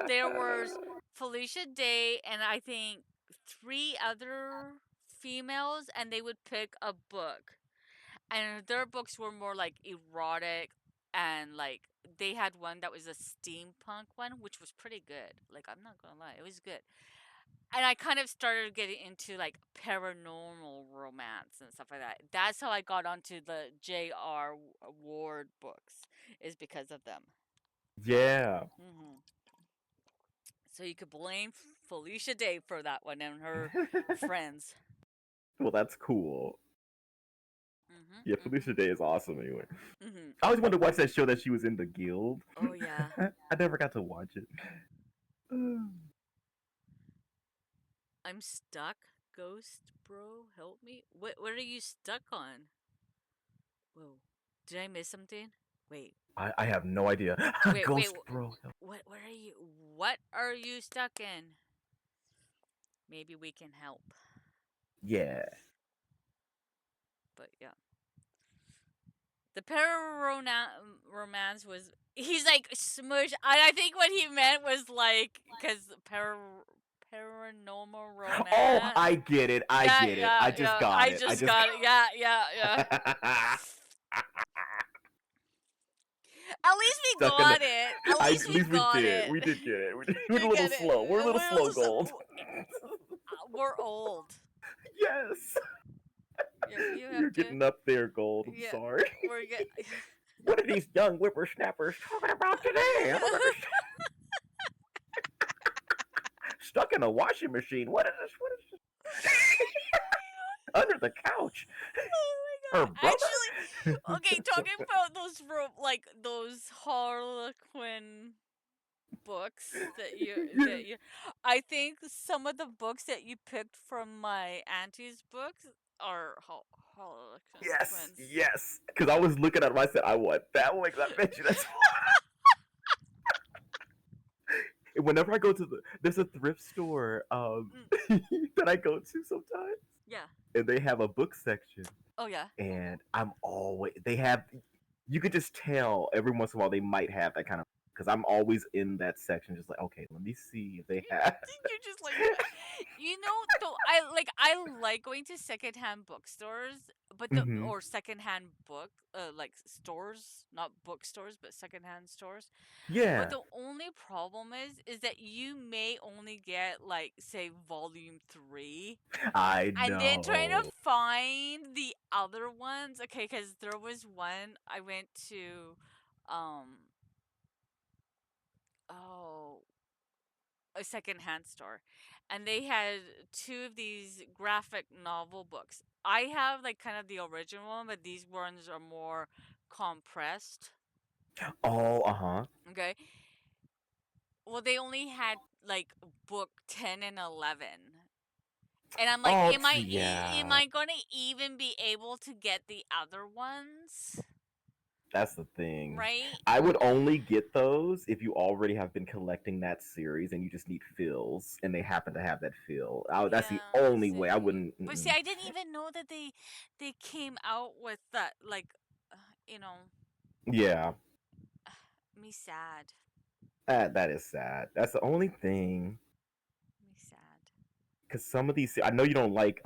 there was Felicia Day and I think three other females, and they would pick a book, and their books were more like erotic, and like they had one that was a steampunk one, which was pretty good. Like, I'm not gonna lie, it was good. And I kind of started getting into like paranormal romance and stuff like that. That's how I got onto the J.R. Ward books, is because of them. Yeah. Hmm. So you could blame Felicia Day for that one and her friends. Well, that's cool. Hmm. Yeah, Hmm. Felicia Day is awesome anyway. Hmm. I always wanted to watch that show that she was in, The Guild. Oh yeah. I never got to watch it. I'm stuck. Ghost bro, help me. What are you stuck on? Whoa. Did I miss something? Wait. I have no idea. Wait. Ghost bro. What are you? What are you stuck in? Maybe we can help. Yeah. But yeah. The romance was he's like smush. I think what he meant was like because paranormal Oh, romance. I get it. I Yeah, get it. yeah, I just yeah. got I it. I just just got it. Yeah, yeah, yeah. At least we stuck in the. got it. At least At we least we got did. it. We did get it. We're a You little get it. slow. We're a little slow, gold. We're old. Yes. You You're have to. getting up there, gold. I'm Yeah, sorry. we're good. What are these young whippersnappers talking about today? I don't understand. Stuck in a washing machine. What is this? What is this? Under the couch. Oh my Her god! brother. Actually, okay, talking about those like those Harlequin books Yeah. that you I think some of the books that you picked from my auntie's books are Harlequin Yes, twins. yes. Because I was looking at him, I said, I want that one. Because I bet you that's. Whenever I go to there's a thrift store Mm, that I go to sometimes, yeah. and they have a book section, Oh yeah. and I'm always they have. You could just tell every once in a while they might have that kind of because I'm always in that section, just like okay, let me see if they have. You're just like that. You know, though I like going to secondhand bookstores, but the Hmm. or secondhand book like stores, not bookstores, but secondhand stores. But Yeah, the only problem is that you may only get like say volume 3 I and then trying to know. find the other ones. Okay, cuz there was one I went to um oh a secondhand store and they had two of these graphic novel books. I have like kind of the original one, but these ones are more compressed. Oh, uh huh. Okay. Well, they only had like book 10 and 11. And I'm like, Oh, am yeah. I going to even be able to get the other ones? That's the thing. Right? I would only get those if you already have been collecting that series and you just need fills, and they happen to have that fill. That's the Yeah, only way. I see. wouldn't. But see, Mm-mm. I didn't even know that they came out with that like uh, you know, Yeah, me sad. that is sad. That's the only thing. Me sad. Because some of these, I know you don't like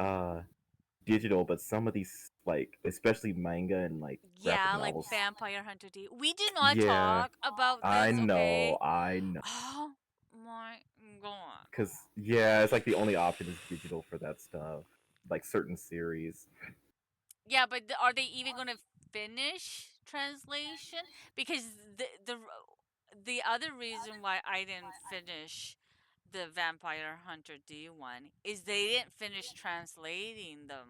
digital, but some of these, like especially manga and like graphic Yeah, like novels. Vampire Hunter D. We do not Yeah, talk about I this, know, okay? I know. Oh my god. Because yeah, it's like the only option is digital for that stuff, like certain series. Yeah, but are they even going to finish translation? Because the other reason why I didn't finish the Vampire Hunter D one is they didn't finish translating them.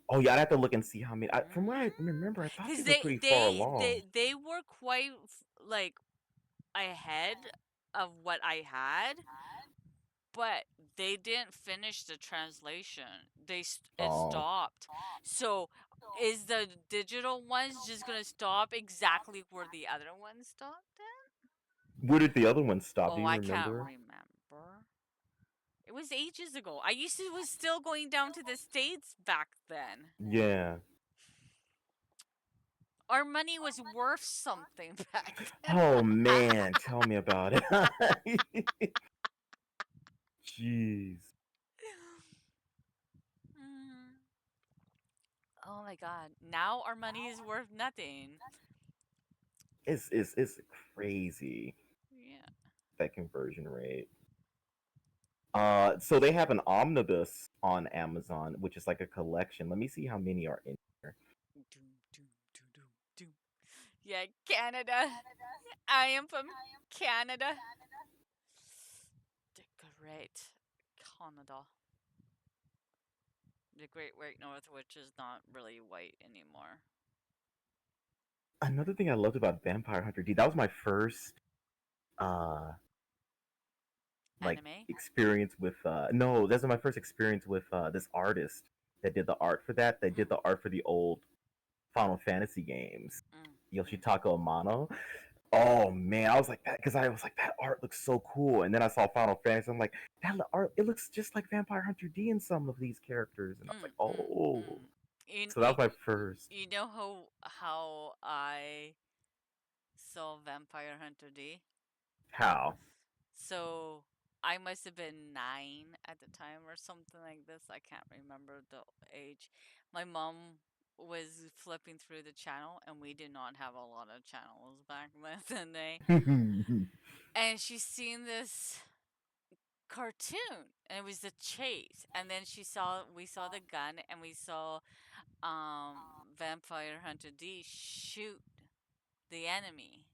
Oh yeah, I'd have to look and see how many. From what I Mhm. remember, I thought they Cuz were pretty far along. they were quite like ahead of what I had, but they didn't finish the translation. It Oh, stopped. So is the digital ones just gonna stop exactly where the other ones stopped at? where did the other one stop? Do Oh, you I can't remember? remember. It was ages ago. I used to was still going down to the States back then. Yeah. Our money was worth something back then. Oh man, tell me about it. Jeez, Mm. Oh my god. Now our money is worth nothing. it's crazy Yeah. that conversion rate. So they have an omnibus on Amazon, which is like a collection. Let me see how many are in here. Doom, doom, doom, doom, doom. Yeah, Canada. I am from Canada. The great Canada. The Great White North, which is not really white anymore. Another thing I loved about Vampire Hunter D, that was my first uh like Anime? experience with no, that's my first experience with this artist that did the art for that. They Mm, did the art for the old Final Fantasy games. mm, mm. Yoshitaka Amano. Oh man, I was like that because I was like that art looks so cool. And then I saw Final Fantasy. I'm like that art. It looks just like Vampire Hunter D in some of these characters. And I was Mm, like, mm, oh. mm. You, So that you, was my first. you know how I saw Vampire Hunter D? How? So I must have been 9 at the time or something like this. I can't remember the age. My mom was flipping through the channel, and we did not have a lot of channels back then. And she's seen this cartoon, and it was the chase. And then we saw the gun, and we saw Vampire Hunter D shoot the enemy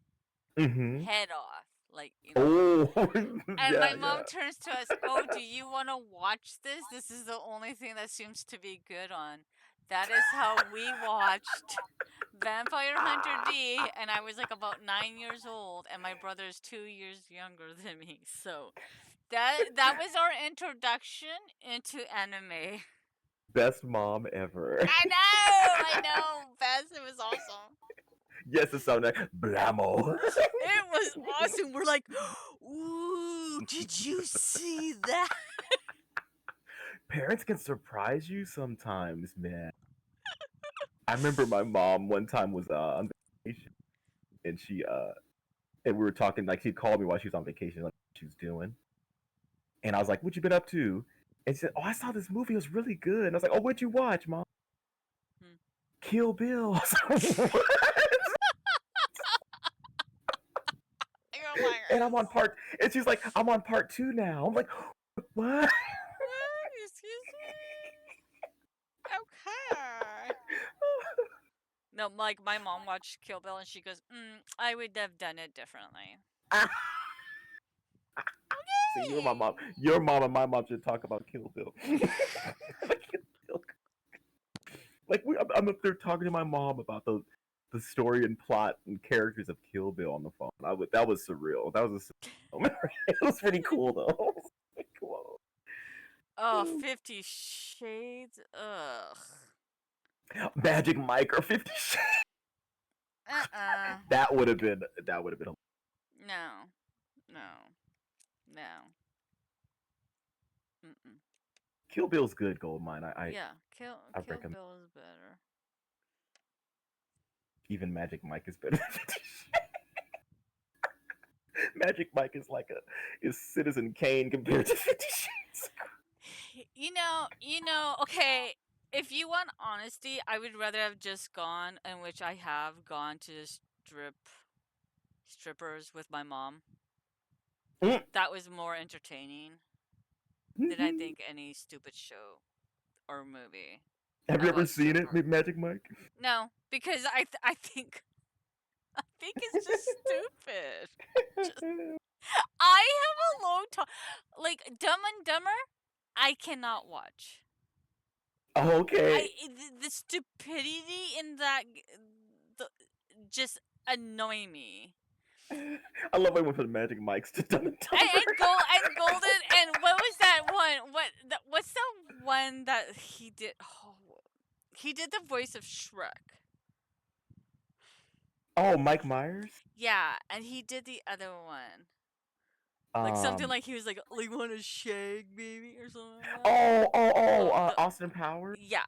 Mm-hmm. head off, like, Oh, and my yeah, mom yeah. turns to us, "Oh, do you want to watch this? This is the only thing that seems to be good on." That is how we watched Vampire Hunter D, and I was like about 9 years old, and my brother is 2 years younger than me. So that was our introduction into anime. Best mom ever. I know, Bess. It was awesome. Yes, it sounded like blammo. It was awesome. We're like, "Ooh, did you see that?" Parents can surprise you sometimes, man. I remember my mom one time was on vacation, and and we were talking like she called me while she was on vacation, like what she was doing, and I was like, "What you been up to?" And she said, "Oh, I saw this movie. It was really good." And I was like, "Oh, what'd you watch, mom?" Hmm. Kill Bill. I was like, "What?" Oh my And I'm goodness. on part, and she's like, "I'm on part two now." I'm like, "What?" Excuse me? Okay. No, like my mom watched Kill Bill and she goes, I would have done it differently. See, Hey! your mom and my mom should talk about Kill Bill. Like I'm up there talking to my mom about the story and plot and characters of Kill Bill on the phone. That was surreal. That was a surreal moment. It was pretty cool though. Cool. Oh, 50 Shades? Ugh. Magic Mike or 50 Shades. Uh-uh. That would have been. No. No. No. Mm-mm. Kill Bill's good, Goldmine. Yeah, I Kill recommend. Bill is better. Even Magic Mike is better than 50 Shades. Magic Mike is like a is Citizen Kane compared to 50 Shades. Okay, if you want honesty, I would rather have just gone, in which I have gone to strippers with my mom. That was more entertaining than I think any stupid show or movie Have you ever about seen it, strippers. Magic Mike? No, because I think it's just stupid. Just I have a low time. Like Dumb and Dumber, I cannot watch. Okay. The stupidity in that the, just annoy me. I love when we went from Magic Mike's to Dumb and Dumber. And Golden, and what was that one? What's the one that he did? Oh, he did the voice of Shrek. Oh, Mike Myers. Yeah, and he did the other one. Like something Um. like he was like want to shake baby or something like that. The Austin Powers. yeah,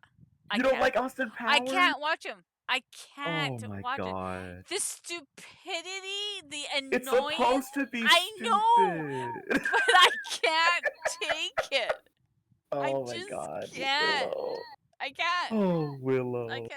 I You don't can't like Austin I Powers? can't watch him. I Oh can't my watch it. god. The stupidity, the It's annoyance. supposed to be I know, stupid. but I can't take it. I Oh my just god, can't. Willow. I can't. Oh I Willow. can't.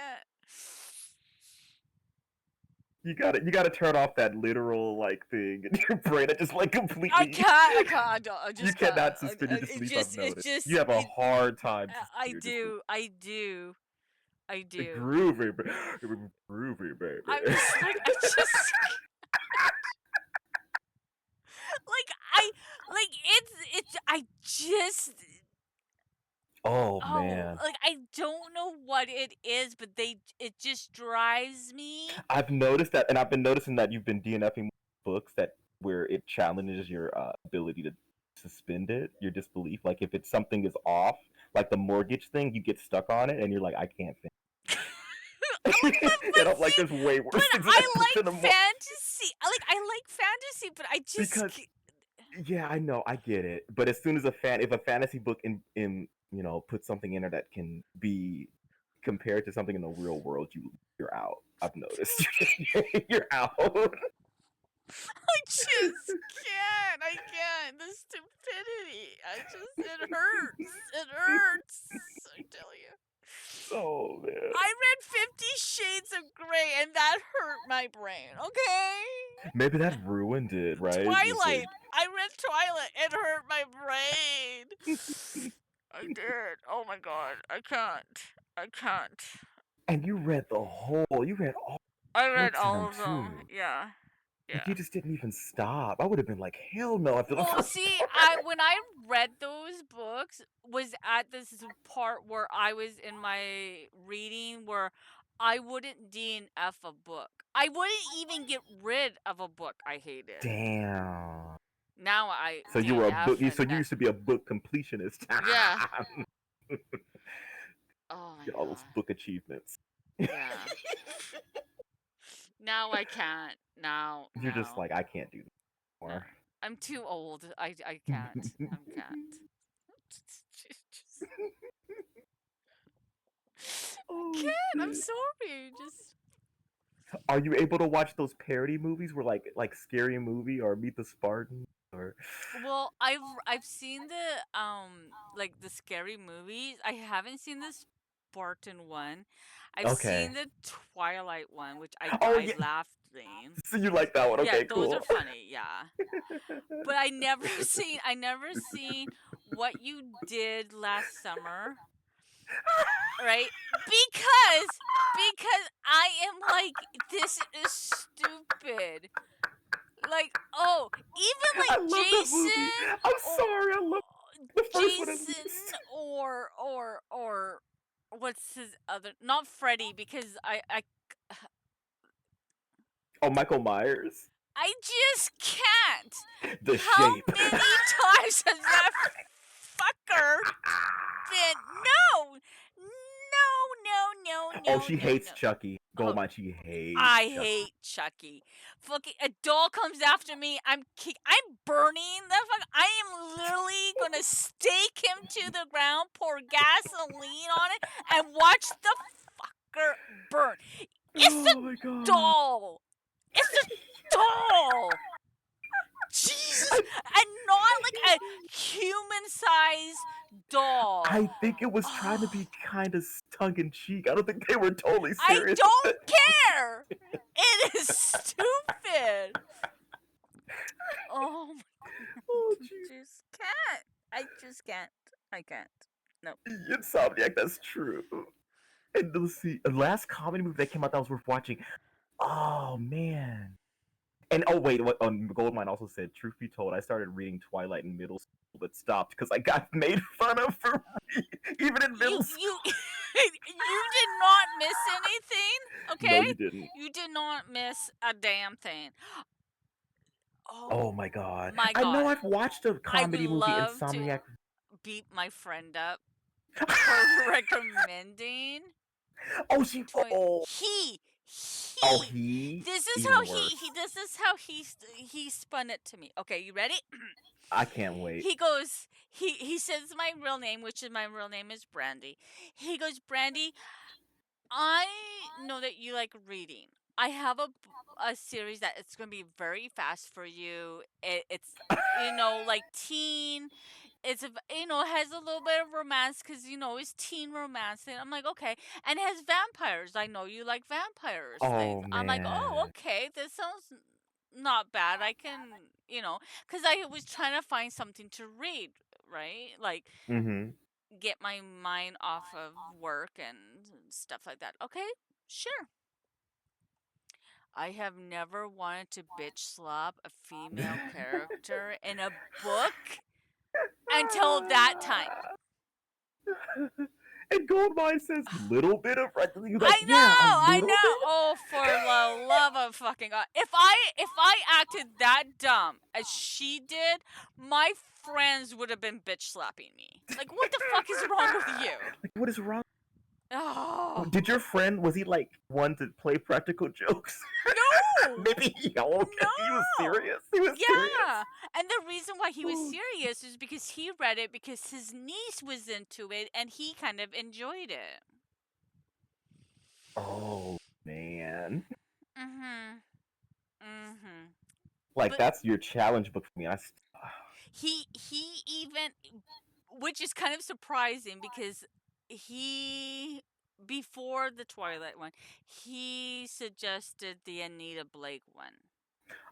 You gotta turn off that literal like thing in your brain that just like I completely. can't. I can't. I don't. I You just can't. cannot suspend to sleep. I've It noticed. You just, have a hard time I suspending to sleep. do. I do. I do. Groovy, groovy, I'm baby. just like, I just, like, I just, Oh oh, man, like, I don't know what it is, but it just drives me. I've noticed that, and I've been noticing that you've been DNFing books that where it challenges your ability to suspended your disbelief. Like if it's something is off, like the mortgage thing, you get stuck on it and you're like, I can't Like, finish. And I'm like, see, there's way but worse things that I happen like to the more fantasy. I like fantasy, but I just because yeah, I know, I get it. But as soon as if a fantasy book in puts something in there that can be compared to something in the real world, you're out. I've noticed. You're out. I just can't. I can't. The stupidity. It hurts. It hurts. I tell you. Oh man. I read 50 Shades of Grey and that hurt my brain, okay? Maybe that ruined it, right? It's like Twilight. I read Twilight. It hurt my brain. I did. Oh my god. I can't. I can't. and you read all I the read books in all them of them. too. Yeah. And Yeah. you just didn't even stop. I would have been like, hell no after the Well, first see, part. I when I read those books was at this part where I was in my reading where I wouldn't DNF a book. I wouldn't even get rid of a book I hated. Damn. Now I So you were a book. DNF So and you that. used to be a book completionist. Yeah. Oh my Get all those god. book achievements. Yeah. Now I can't. Now, You're just no, like, I can't do this no. anymore. I'm too old. I can't. I can't. Just Oh can't. I'm shit. sorry. Just Are you able to watch those parody movies where like Scary Movie or Meet the Spartans or well, I've seen the like the scary movies. I haven't seen the Spartan one. I've okay. seen the Twilight one, which I Oh died yeah. laughing. So you like that one? Yeah, Okay, those are cool. funny. Yeah. But I never seen what you did last summer, right? Because I am like this is stupid. Like, oh, even I like love that movie. I'm or sorry. I love the first one at Jason least. or what's his other, not Freddy because Oh, Michael Myers. I just can't. The How Shape. many times has that fucker been? No, Oh, she hates no. Chucky. Oh, Goldmine, she hates I Chucky. hate Chucky. Fucking a doll comes after me. I'm burning the fuck. I am literally gonna stake him to the ground, pour gasoline on it, and watch the fucker burn. It's Oh the my god. doll. It's the doll. Jesus, I, and not like a human-sized doll. I think it was trying to Oh, be kind of tongue in cheek. I don't think they were totally I serious with don't it. care. It is stupid. Oh my Oh, god. jeez. Just can't. I just can't. I can't. No. Insomniac, that's true. And let's see, the last comedy movie that came out that was worth watching. Oh man. And oh wait, what Goldmine also said, truth be told, I started reading Twilight in middle school, but stopped because I got made fun of for even in middle school. You you did not miss anything, No, okay? you didn't. You did not miss a damn thing. Oh Oh my god. my I know god. I've watched a I would comedy movie, love to Insomniac. beat my friend up for recommending Oh, she. toy. Oh, oh, He. he This is how even he. worse. This is how he spun it to me. Okay, you ready? I can't wait. He goes. He says my real name, which is my real name is Brandy. He goes, Brandy, I know that you like reading. I have a series that it's going to be very fast for you. It's like teen. It's has a little bit of romance because it's teen romance. And I'm like, okay, and it has vampires. I know you like vampires things. Oh I'm like, oh, man. okay, this sounds not bad. I can, because I was trying to find something to read, right? Like Mm-hmm. get my mind off of work and stuff like that. Okay, sure. I have never wanted to bitch slap a female character in a book until that time. And Goldmine says little bit of right. You're like, yeah, a I little know. bit. Oh, for the love of fucking God! If I acted that dumb as she did, my friends would have been bitch slapping me. Like, what the fuck is wrong with you? Like, what is wrong? Oh Did your friend, was he like one to play practical jokes? no, Maybe okay, he was no. serious. He was serious. Yeah, and the reason why he was serious is because he read it because his niece was into it and he kind of enjoyed it. Oh man. Mhm. Mhm. Like But that's your challenge book for me. he even, which is kind of surprising because he, before the Twilight one, he suggested the Anita Blake one.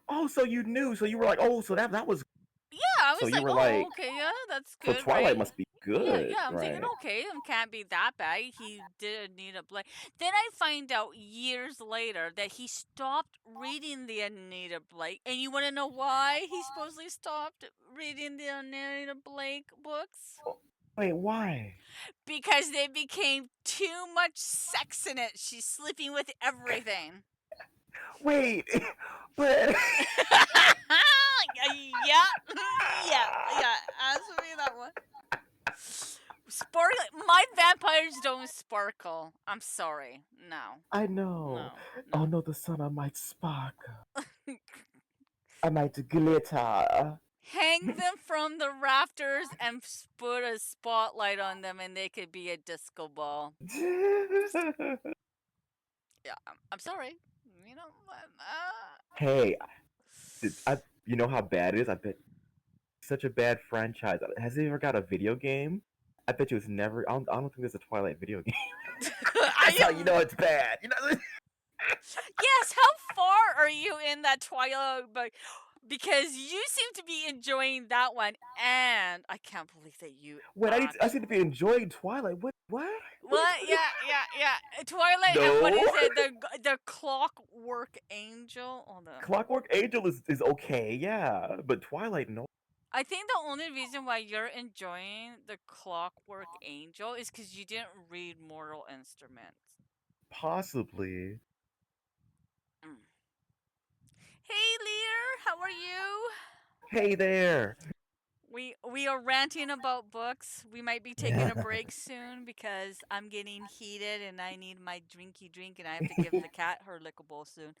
Oh, so you knew. So you were like, oh, so that was. Yeah, I So was you like, were oh, like, okay, yeah, that's so good, Twilight right? must be Yeah, good, yeah. I'm thinking, right? okay, it can't be that bad. He did Anita Blake. Then I find out years later that he stopped reading the Anita Blake, and you want to know why he supposedly stopped reading the Anita Blake books? Oh, wait, why? Because they became too much sex in it. She's sleeping with everything. Wait, but Yeah, yeah, yeah. Answer me that one. Sparkle. My vampires don't sparkle. I'm sorry. No, I know. no, Oh no. no, the sun on my sparkle. I might glitter. Hang them from the rafters and put a spotlight on them, and they could be a disco ball. Yeah, I'm sorry. You know, Hey, you know how bad it is? I bet such a bad franchise. Has it ever got a video game? I bet you it's never. I don't think there's a Twilight video game. That's I how you am. know it's bad. You know. Yes, how far are you in that Twilight book? Because you seem to be enjoying that one, and I can't believe that you Wait, I seem to be actually. enjoying Twilight. What? What? What are you? What? Yeah, yeah, yeah. Twilight and what No. is it? The Clockwork Angel. Hold on. Clockwork Angel is okay, yeah, but Twilight, no. I think the only reason why you're enjoying the Clockwork Angel is because you didn't read Mortal Instruments. Possibly. Mm. Hey, Lear, how are you? Hey there. We are ranting about books. We might be taking a break soon because I'm getting heated and I need my drinky drink and I have to give the cat her lickable soon.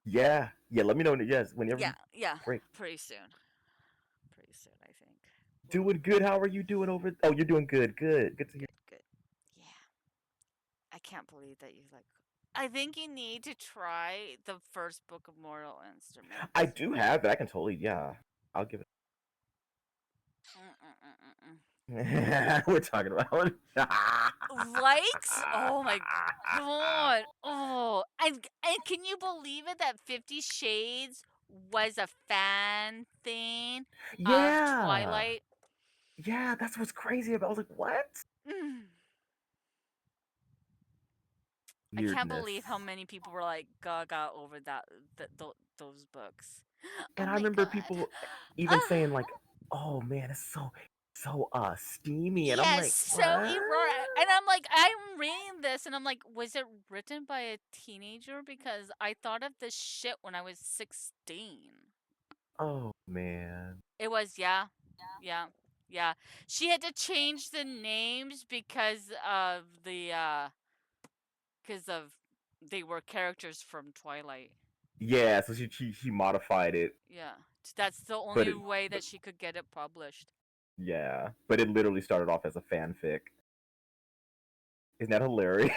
Yeah, yeah. Let me know yes whenever Yeah, you yeah, break. pretty soon. Pretty soon, I think. We're Doing good. How are you doing over? Oh, you're doing good. Good. Good to hear. good, good. Yeah, I can't believe that you like. I think you need to try the first book of Mortal I Instruments. do have it. I can totally. Yeah, I'll give Mm-mm-mm-mm-mm. it. We're talking about. Likes? Oh my god! Oh, and can you believe it that 50 Shades was a fan thing of Yeah, Twilight? yeah. That's what's crazy about. I was like, what? Mm. I can't Weirdness. believe how many people were like gaga over those books. Oh And I my remember god. people even saying Ah, like, "Oh man, it's so steamy," and I'm yes, like, so "What?" erotic. And I'm like, I'm reading this and I'm like, was it written by a teenager? Because I thought of this shit when I was 16. Oh man. It was, yeah. Yeah. Yeah. She had to change the names because of they were characters from Twilight. Yeah, so she modified it, Yeah. That's the but only way that she could get it published. yeah, but it literally started off as a fanfic. Isn't that hilarious?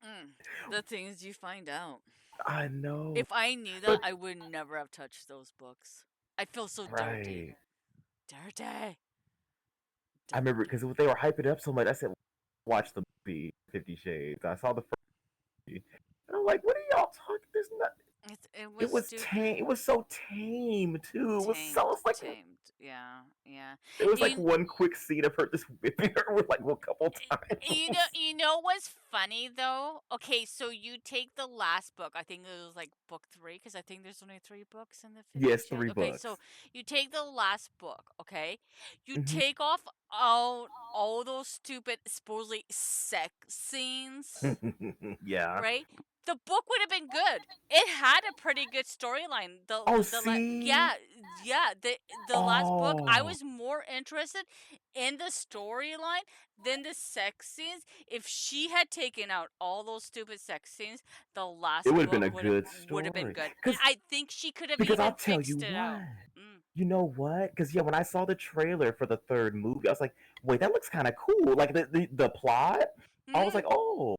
Mm, the things you find out. I know, If I knew that, but I would never have touched those books. I feel so dirty. right. Dirty. I remember Dirty. because they were hyping it up so much. I said, "Watch the movie 50 Shades." I saw the first movie, and I'm like, "What are y'all talking? There's not." It It was was stupid. tame. It was so tame too. It was so. Tamed. It's like Tamed. Yeah. Yeah. there was like You, one quick scene of her just whipping her with like a couple times. you know what's funny though? Okay, so you take the last book. I think it was like book 3 because I think there's only 3 books in the 50 Yes, Shades. three Okay, so books. you take the last book, okay? You Hmm. take off all those stupid supposedly sex scenes, Yeah. right? The book would have been good. It had a pretty good storyline. Oh, Yeah, see? yeah. The last book, I Oh, was more interested in the storyline than the sex scenes. If she had taken out all those stupid sex scenes, the it last would have been book a good would have been story. good. Cause, I think she could have because I'll even tell you fixed it what. out. Mm. You know what? Because yeah, when I saw the trailer for the third movie, I was like, wait, that looks kind of cool. Like the plot, I was like, Hmm. oh,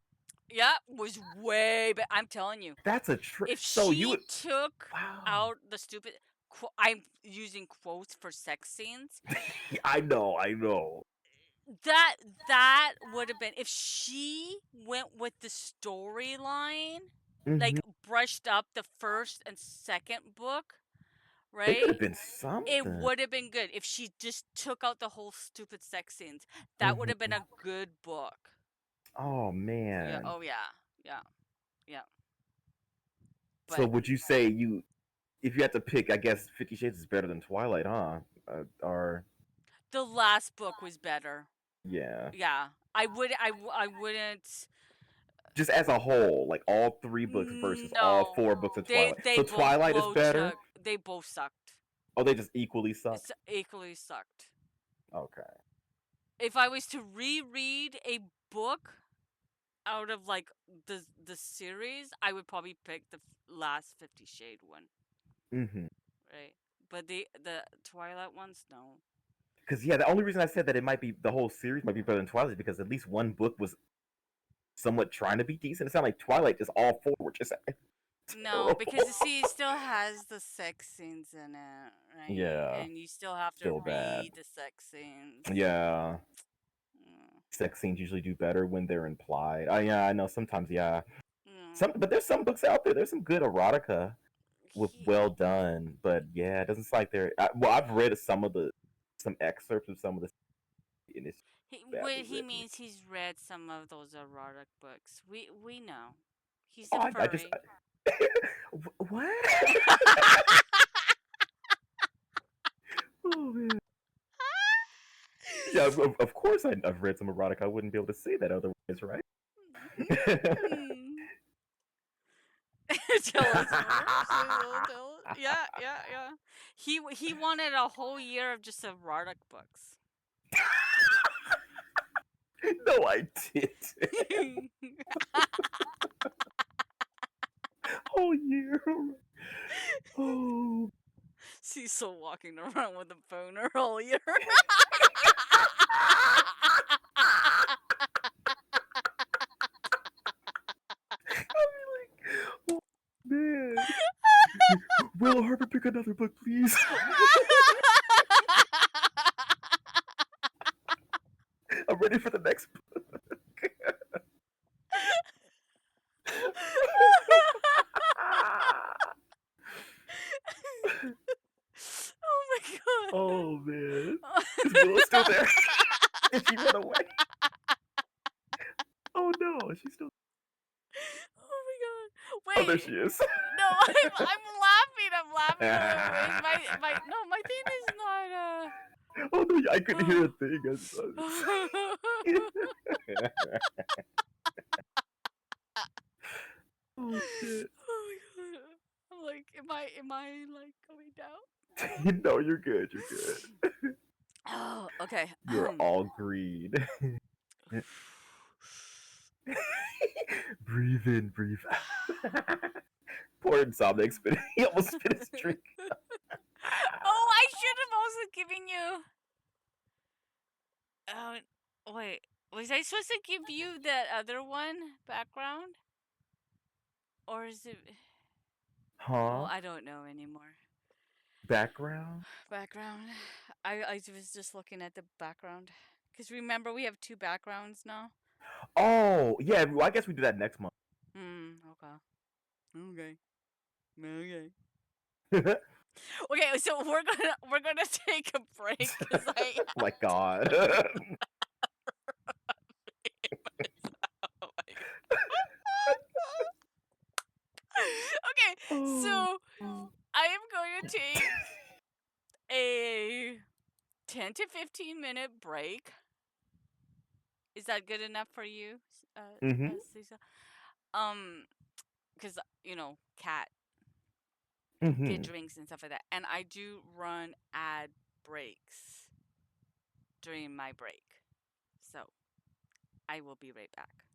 Yeah, was way. But I'm telling you, that's a if So you she would, took wow. out the stupid, I'm using quotes for sex scenes. Yeah, I know, I know. That that would have been if she went with the storyline, Hmm. like brushed up the first and second book, It could right? have been It something. would have been good if she just took out the whole stupid sex scenes. That would have been Hmm. a good book. Oh Yeah. man. Oh yeah. Yeah. Yeah. So But would you say you, if you had to pick, I guess 50 Shades is better than Twilight, huh? Or the last book was better. yeah, Yeah. I wouldn't. just as a whole, like all three books versus all No. four books of Twilight. They So Twilight is both better. took. They both sucked. Oh, they just equally suck. It's equally sucked. Okay. If I was to reread a book out of like the series, I would probably pick the last 50 Shade one, Hmm. right? But the Twilight ones, no. Because yeah, the only reason I said that it might be the whole series might be better than Twilight is because at least one book was somewhat trying to be decent. It sounded like Twilight just all four were just No, because terrible. you see, it still has the sex scenes in it, right? Yeah, And you still have to still bad. read the sex scenes. Yeah, Mm, sex scenes usually do better when they're implied. Oh yeah, I know. Sometimes yeah. mm. But there's some books out there. There's some good erotica with He, well done. But yeah, it doesn't seem like they're. Well, I've read some excerpts of some of the, and it's badly what he written. means, he's read some of those erotic books. We know. He's Oh, a I just furry. what? Oh man. Yeah, of course I've read some erotica. I wouldn't be able to say that otherwise, right? Mm. Tell us more. Tell us. Yeah, yeah, yeah. He wanted a whole year of just erotic books. No, I didn't. Whole year. Oh. Cecil walking around with a phone her whole year. Oh man. Will Harper pick another book, please? I'm ready for the next book. Oh my Oh man. god. Is Willow still there? Did she run away? Oh no, she's still. Oh my god. Oh, there Wait. she is. No, I'm laughing. I'm laughing. Wait, my no, my thing is not Oh no, I couldn't hear a uh thing. Oh shit. Oh my god. I'm like, am I like going down? No, you're good. You're good. Oh, okay. You're all green. Breathe in, breathe out. Poor Insomniac spit. He almost spit his drink. Oh, I should have also given you. Oh, wait. Was I supposed to give you that other one background, or is it? Well, Huh? I don't know anymore. Background? Background. I was just looking at the background because remember we have two backgrounds now. Oh, yeah. Well, I guess we do that next month. Hmm. Okay. Okay. Okay. Oh Okay. So we're gonna take a break because I my god. oh my okay, Oh. so I am going to take a 10 to 15-minute break. Is that good enough for you, Mm-hmm. Cecil? Um, because cat get Hmm. drinks and stuff like that. And I do run ad breaks during my break. So I will be right back.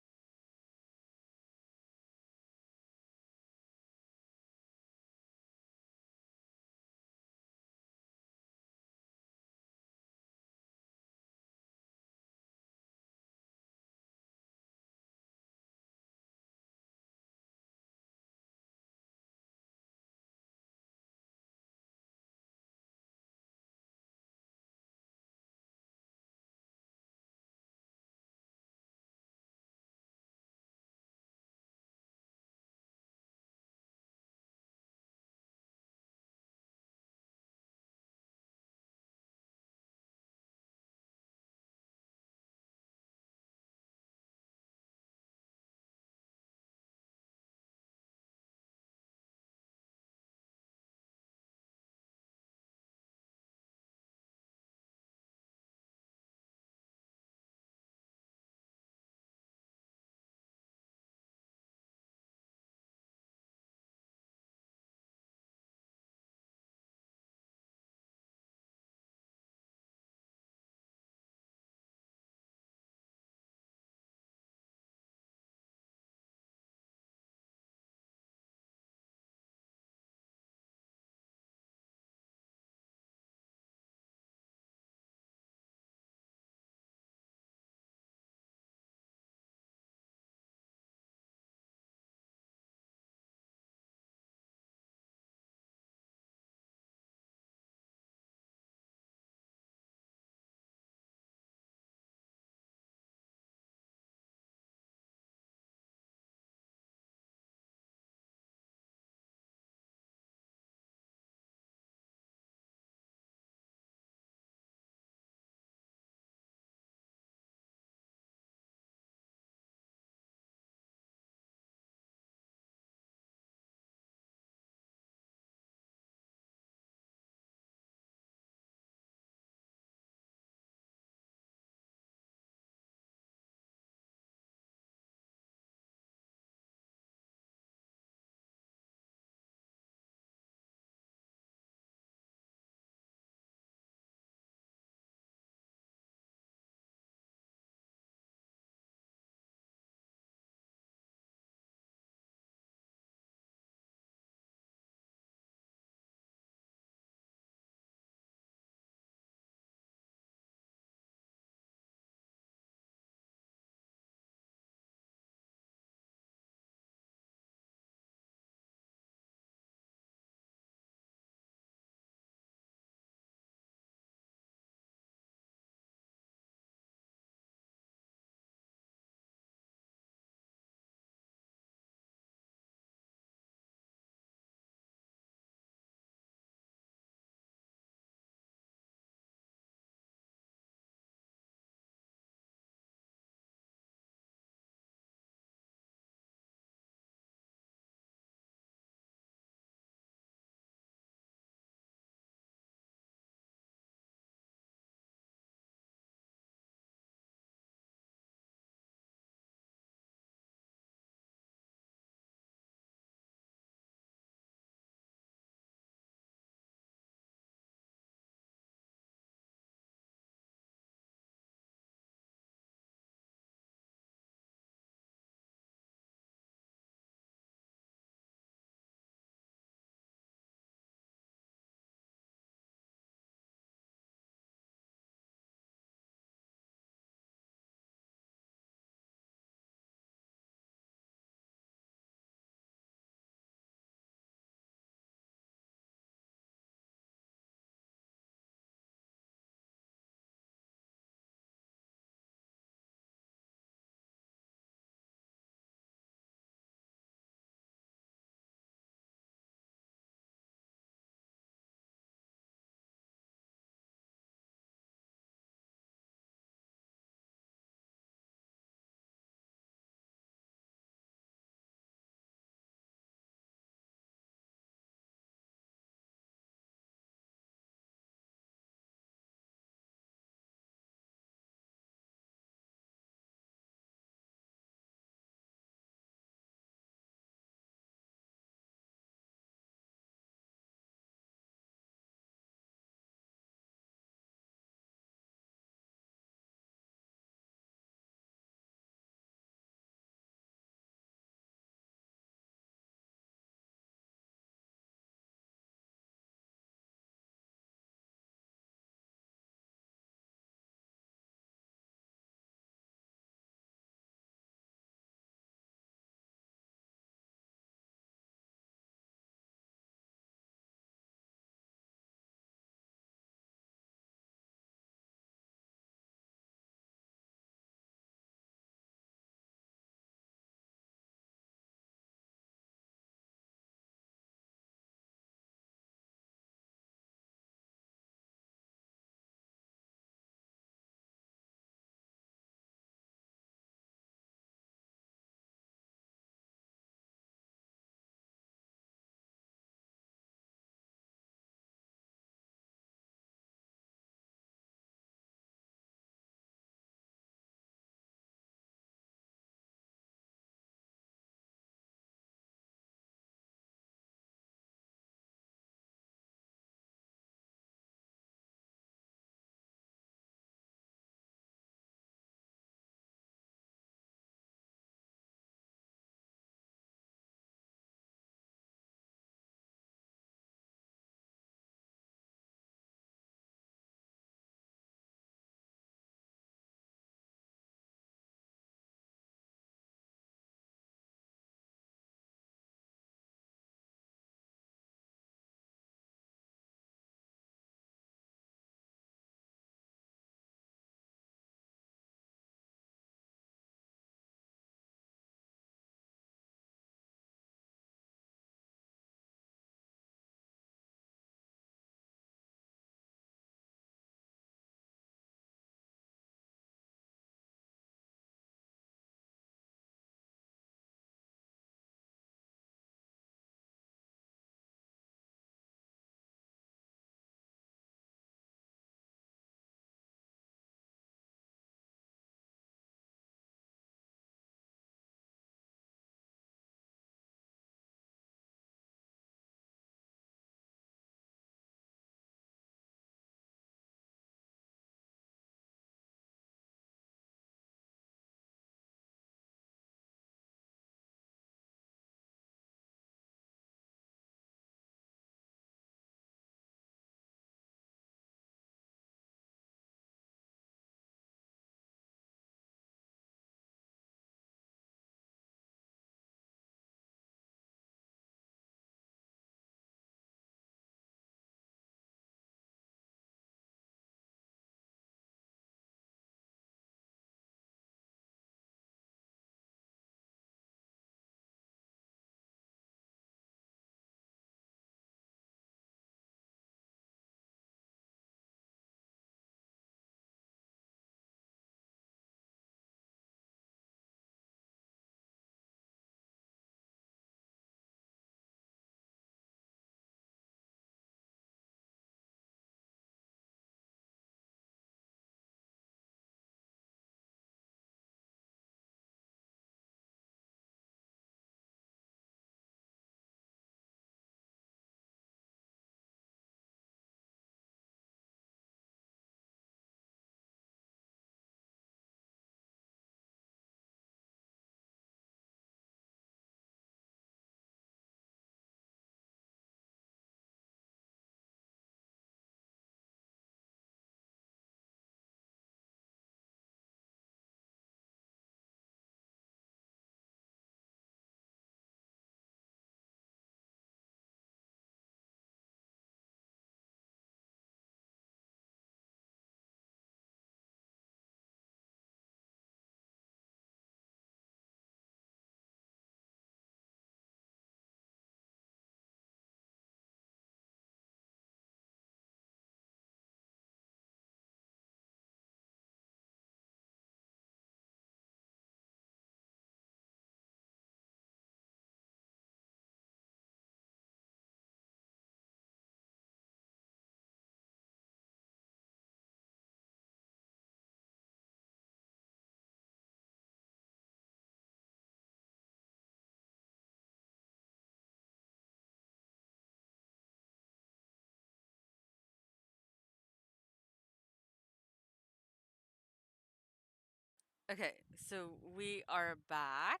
Okay, so we are back.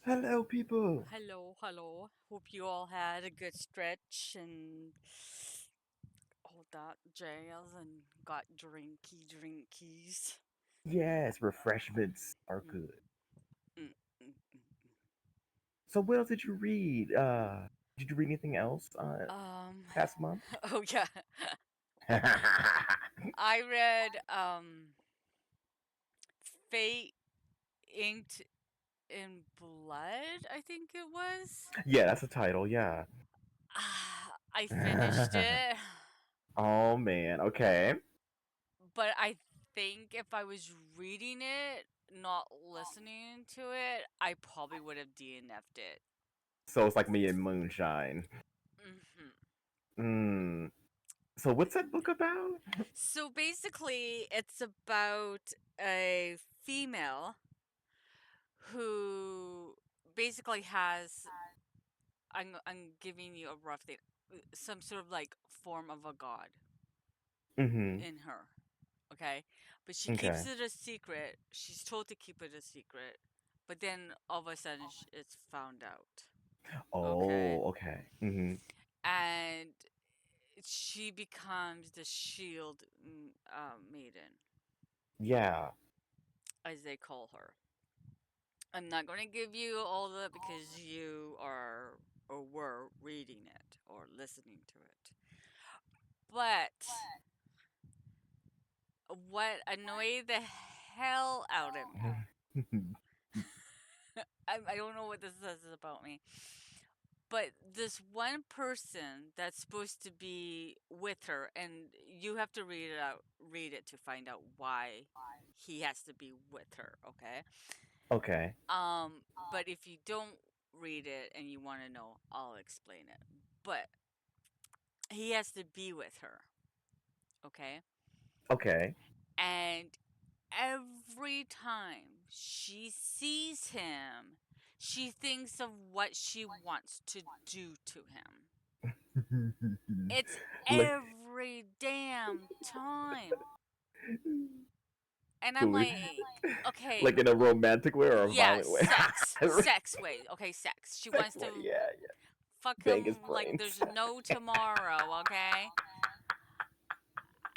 Hello, people. Hello, hello. Hope you all had a good stretch and all that jazz and got drinkies. Yes, refreshments are Mm, good. mm, mm. So, what else did you read? Did you read anything else Um, past month? oh yeah, I read Fate Inked in Blood. I think it was. Yeah, that's the title. Yeah. I finished it. Oh man. Okay. But I think if I was reading it, not listening to it, I probably would have DNF'd it. So it's like me and Moonshine. hmm Hmm. So what's that book about? So basically, it's about a female who basically has. I'm giving you a rough thing. Some sort of like form of a god Mm-hmm. in her. Okay, but she keeps Okay. it a secret. She's told to keep it a secret, but then all of a sudden it's found out. Okay, Oh, okay. Mm-hmm. and she becomes the shield maiden, Yeah. as they call her. I'm not going to give you all of it because you are or were reading it or listening to it. But what annoyed the hell out of me, I don't know what this says about me, but this one person that's supposed to be with her, and you have to read it to find out why he has to be with her, okay? Okay. But if you don't read it and you want to know, I'll explain it. But he has to be with her, okay? Okay. And every time she sees him, she thinks of what she wants to do to him. It's like, every damn time. And I'm so like, okay, like in a romantic way or a yeah, violent way? sex way. Okay, sex. She Sex wants way. to Yeah, yeah. fuck Bang his him like brains. there's no tomorrow, okay?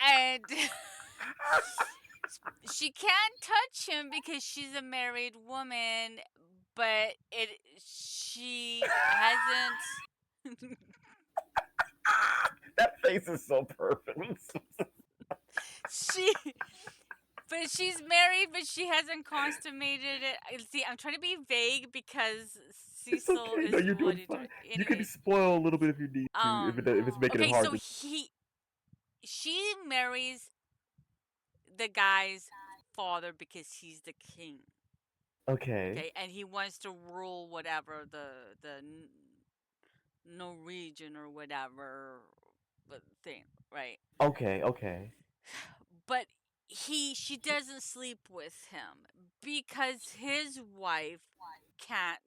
And she can't touch him because she's a married woman, but she hasn't That face is so perfect. she but she's married, but she hasn't consummated it. See, I'm trying to be vague because It's Cecil okay. No, is you're what doing he fine. You can anyways. spoil a little bit if you need to, if it's making it Okay, hard so to. she marries the guy's father because he's the king. Okay. Okay, and he wants to rule whatever Norwegian or whatever thing, right? Okay. Okay. But she doesn't sleep with him because his wife can't.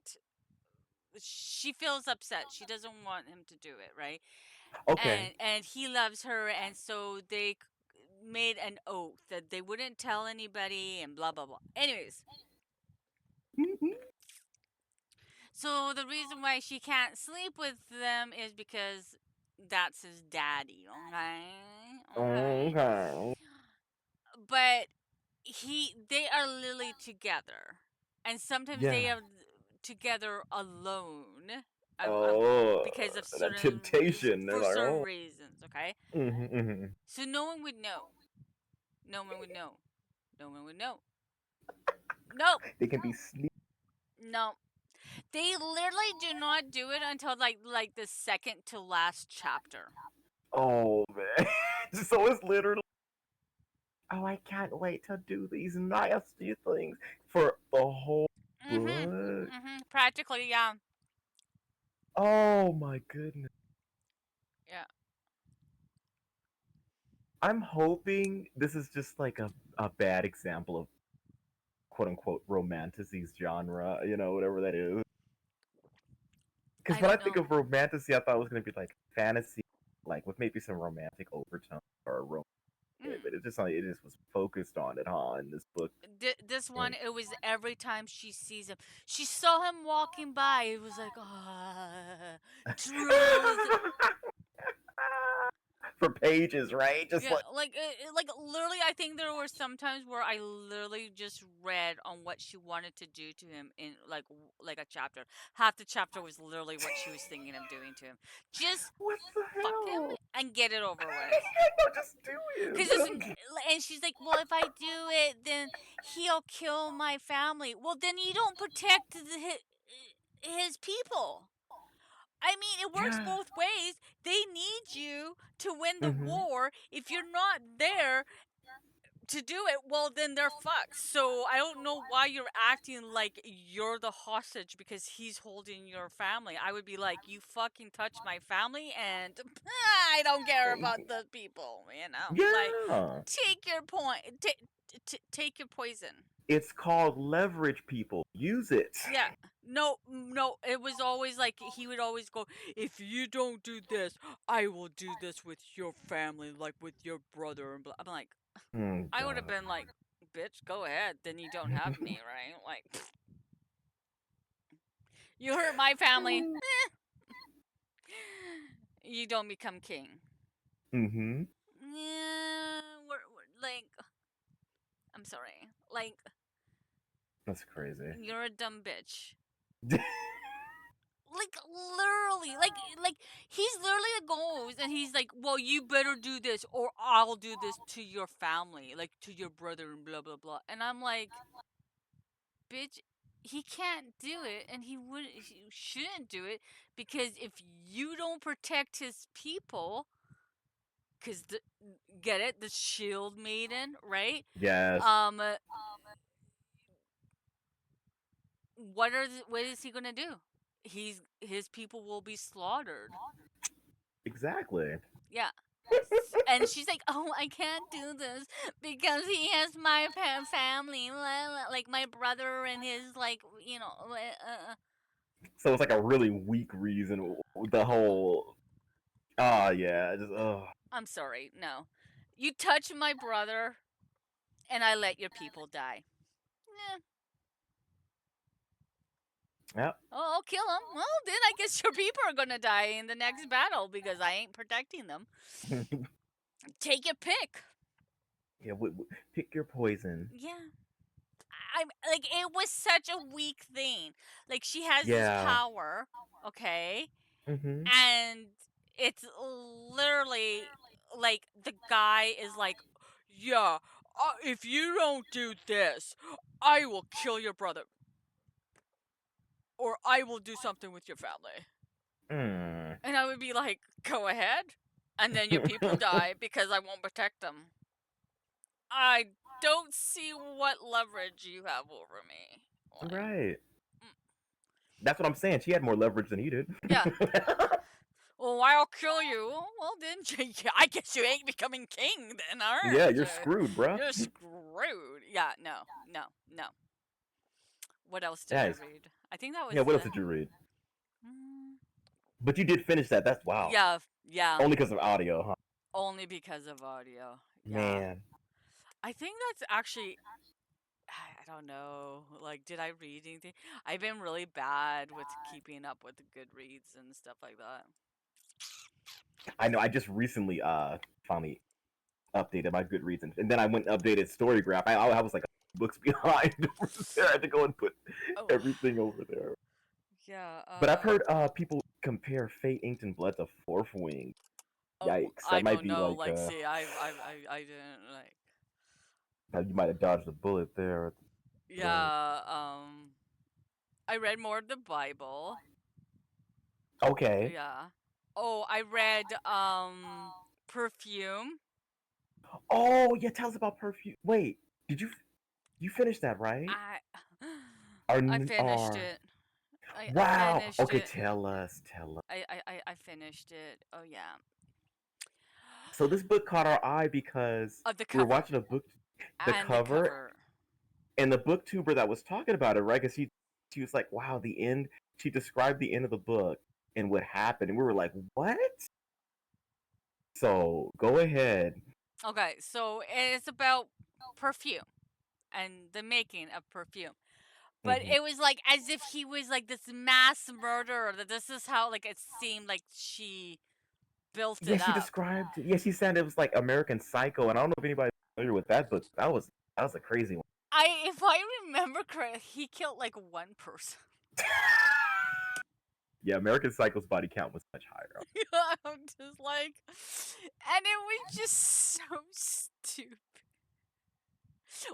She feels upset. She doesn't want him to do it, right? Okay. And he loves her, and so they made an oath that they wouldn't tell anybody, and blah blah blah. Anyways, so the reason why she can't sleep with them is because that's his daddy. Okay, okay. Okay. But they are literally together, and sometimes they Yeah. are together alone. Oh, Because of that certain temptation. They're for like, certain oh. reasons. Okay, Mm-hmm. so no one would know. No one would know. No one would know. No, They can be sneaky. no. They literally do not do it until like the second to last chapter. Oh man. So it's literally. Oh, I can't wait to do these nasty things for the whole Mhm. book. Mhm. Practically, yeah. Oh my goodness. Yeah. I'm hoping this is just like a bad example of quote unquote romanticy genre, whatever that is. Because I when I don't think know. of romanticy, I thought it was going to be like fantasy, like with maybe some romantic overtone or romance. it, Mm. but it just like it just was focused on it, huh? In this book, This one, and it was every time she sees him, she saw him walking by. It was like, ah, truth. for pages, right? Just Yeah, like like literally, I think there were some times where I literally just read on what she wanted to do to him in like a chapter. Half the chapter was literally what she was thinking of doing to him. Just what the fuck him hell? and get it over with. No, just do it. Cause it's, and she's like, well, if I do it, then he'll kill my family. Well, then you don't protect his people. I mean, it works Yeah. both ways. They need you to win the Mm-hmm. war. If you're not there to do it, well, then they're fucked. So I don't know why you're acting like you're the hostage because he's holding your family. I would be like, you fucking touch my family, and I don't care about the people. You know, like Yeah. take your point. Take your poison. It's called leverage, people. Use it. Yeah. No, no, it was always like he would always go, if you don't do this, I will do this with your family, like with your brother. And blah. I'm like, Oh, I would have God. been like, bitch, go ahead. Then you don't have me, right? Like, you hurt my family, you don't become king. Mm-hmm. Yeah, we're like, I'm sorry. Like, That's crazy. you're a dumb bitch. Like literally, like he's literally goes and he's like, well, you better do this or I'll do this to your family, like to your brother and blah blah blah. And I'm like, bitch, he can't do it, and he shouldn't do it because if you don't protect his people, because the get it, the shield maiden, right? Yes. Um, what is he gonna do? His people will be slaughtered. Exactly. Yeah. And she's like, "Oh, I can't do this because he has my family, like my brother and his like, So it's like a really weak reason. The whole. Ah, yeah. Just. Oh. I'm sorry, no. You touch my brother, and I let your people die. Yeah. Yep. Oh, I'll kill him. Well, then I guess your people are gonna die in the next battle because I ain't protecting them. Take your pick. Yeah. Pick your poison. Yeah. I'm like it was such a weak thing. Like she has this Yeah. power, okay? Mm-hmm. And it's literally like the guy is like, yeah, if you don't do this, I will kill your brother or I will do something with your family. Mm. And I would be like, go ahead, and then your people die because I won't protect them. I don't see what leverage you have over me. Like, Right. mm, That's what I'm saying. She had more leverage than he did. yeah. Well, I'll kill you. Well, then I guess you ain't becoming king then, Yeah, aren't you're you? screwed, bruh. You're screwed. Yeah, no, no, no. What else did I Guys, read? I think that yeah, was what else did you read? mm, But you did finish that. That's wow. yeah, yeah. Only because of audio, huh? Only because of audio. Yeah. Man, I think that's actually I don't know. Like, did I read anything? I've been really bad with keeping up with the Goodreads and stuff like that. I know. I just recently finally updated my Goodreads, and then I went and updated Storygraph. I was like books behind over there. I had to go and put Oh, everything over there. yeah. But I've heard people compare Fate Inked in Blood to Fourth Wing. Oh, Yikes! I That might don't be know. like Like, see, I didn't like. you might have dodged a bullet there. But Yeah. I read more of the Bible. okay. Yeah. Oh, I read Perfume. Oh yeah, tell us about perfume. Wait, did you finish that right? I Or I finished or it. I wow. finished Okay, it. tell us, tell us. I finished it. Oh yeah. So this book caught our eye because Of the we were cover watching a book, the and the cover, cover. and the booktuber that was talking about it, right? Because she was like, "Wow, the end." She described the end of the book and what happened, and we were like, "What?" So go ahead. Okay, so it's about perfume and the making of perfume. But Hmm. it was like as if he was like this mass murderer. That this is how like it seemed like she built Yeah, it she up. described. Yeah, she said it was like American Psycho, and I don't know if anybody's familiar with that book. That was a crazy one. If I remember correctly, he killed like one person. Yeah, American Psycho's body count was much higher. I'm just like, and it was just so stupid.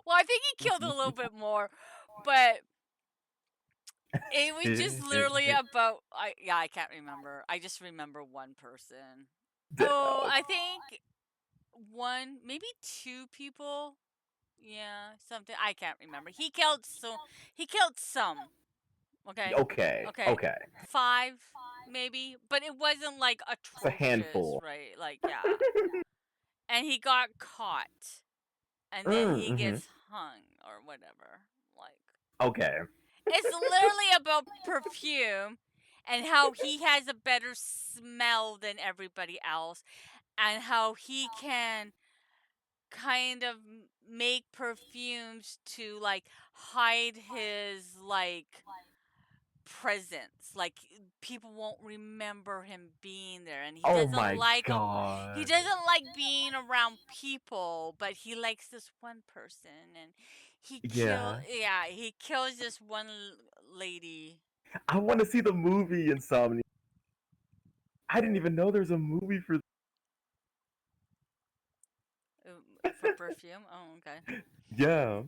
Well, I think he killed a little bit more, but it was just literally about. I can't remember. I just remember one person. Oh, Damn. I think one, maybe two people. Yeah, something I can't remember. He killed some. Okay, Okay, okay, okay. five maybe, but it wasn't like It's a atrocious, handful. right? Like yeah, and he got caught, and then he Mm-hmm. gets hung or whatever. Like Okay. it's literally about perfume and how he has a better smell than everybody else, and how he can kind of make perfumes to like hide his like presence, like people won't remember him being there, and he Oh doesn't my like he god. doesn't like being around people, but he likes this one person, and Yeah. he kills this one lady. I want to see the movie Insomnia. I didn't even know there's a movie for. For perfume. Oh, okay. Yeah.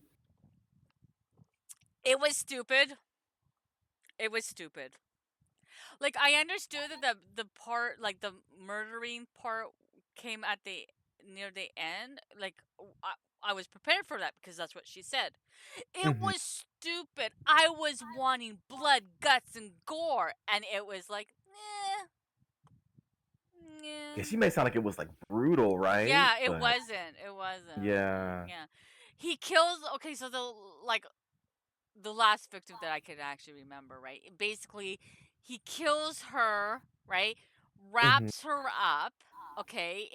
It was stupid. It was stupid. Like I understood that the part, like the murdering part, came at the near the end. Like I was prepared for that because that's what she said. It Hmm. was stupid. I was wanting blood, guts, and gore, and it was like, Yeah, yeah, she may sound like it was like brutal, right? yeah. It But wasn't. It wasn't. yeah. Yeah, he kills. Okay, so like the last victim that I could actually remember, right? Basically, he kills her, right? Hmm. Wraps her up, okay,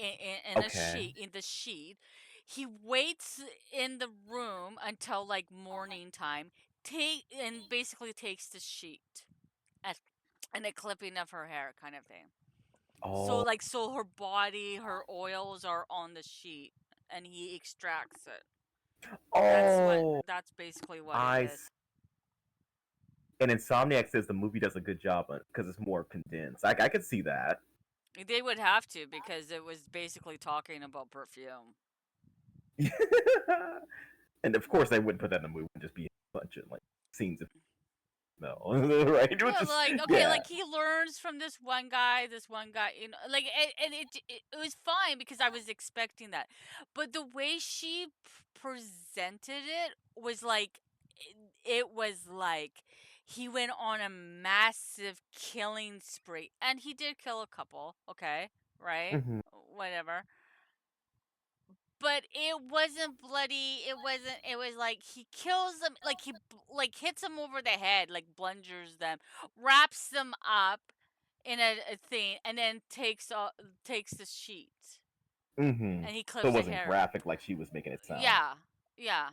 in a Okay. sheet, in the sheet. He waits in the room until like morning time, and basically takes the sheet and, and a clipping of her hair, kind of thing. So Oh. like, so her body, her oils are on the sheet, and he extracts it. Oh. That's basically what it I. is. And Insomniac says the movie does a good job because it's more condensed. I could see that. They would have to because it was basically talking about perfume. And of course, they wouldn't put that in the movie and just be a bunch of like scenes of no, right? It would Yeah, just like okay, yeah. like he learns from this one guy, like and it was fine because I was expecting that, but the way she presented it was like it was like he went on a massive killing spree, and he did kill a couple, okay, right, Hmm. whatever. But it wasn't bloody. It wasn't. It was like he kills them, like like hits them over the head, like bludgeons them, wraps them up in a thing, and then takes the sheet Hmm. and he So clips it the wasn't hair. graphic like she was making it sound. Yeah, yeah.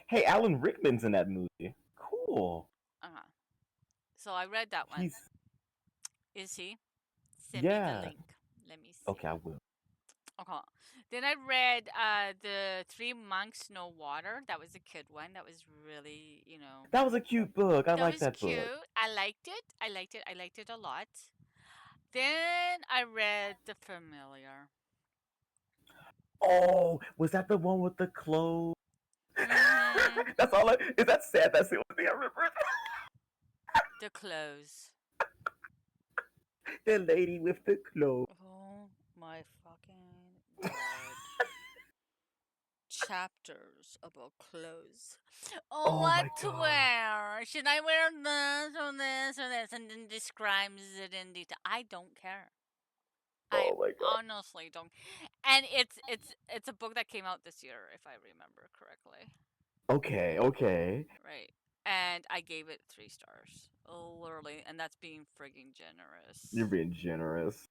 Hey, Alan Rickman's in that movie. Cool. Uh-huh. So I read that one. He's Is he? Send me the yeah. link. Let me see. Okay, I will. Okay. Then I read the Three Monks No Water. That was a kid one. That was really, That was a cute book. I that like was that book. cute. I liked it. I liked it. I liked it a lot. Then I read The Familiar. Oh, was that the one with the clothes? Mm-hmm. That's all. Is that sad? That's the only thing I remember. The Clothes. The lady with the clothes. Oh my fucking god. Chapters about clothes. Oh, Oh what my to god. wear? Should I wear this or this or this? And then describes it in detail. I don't care. I Oh my god. honestly don't. And it's a book that came out this year, if I remember correctly. Okay, okay. Right. And I gave it 3 stars. Literally, and that's being frigging You're generous. being generous.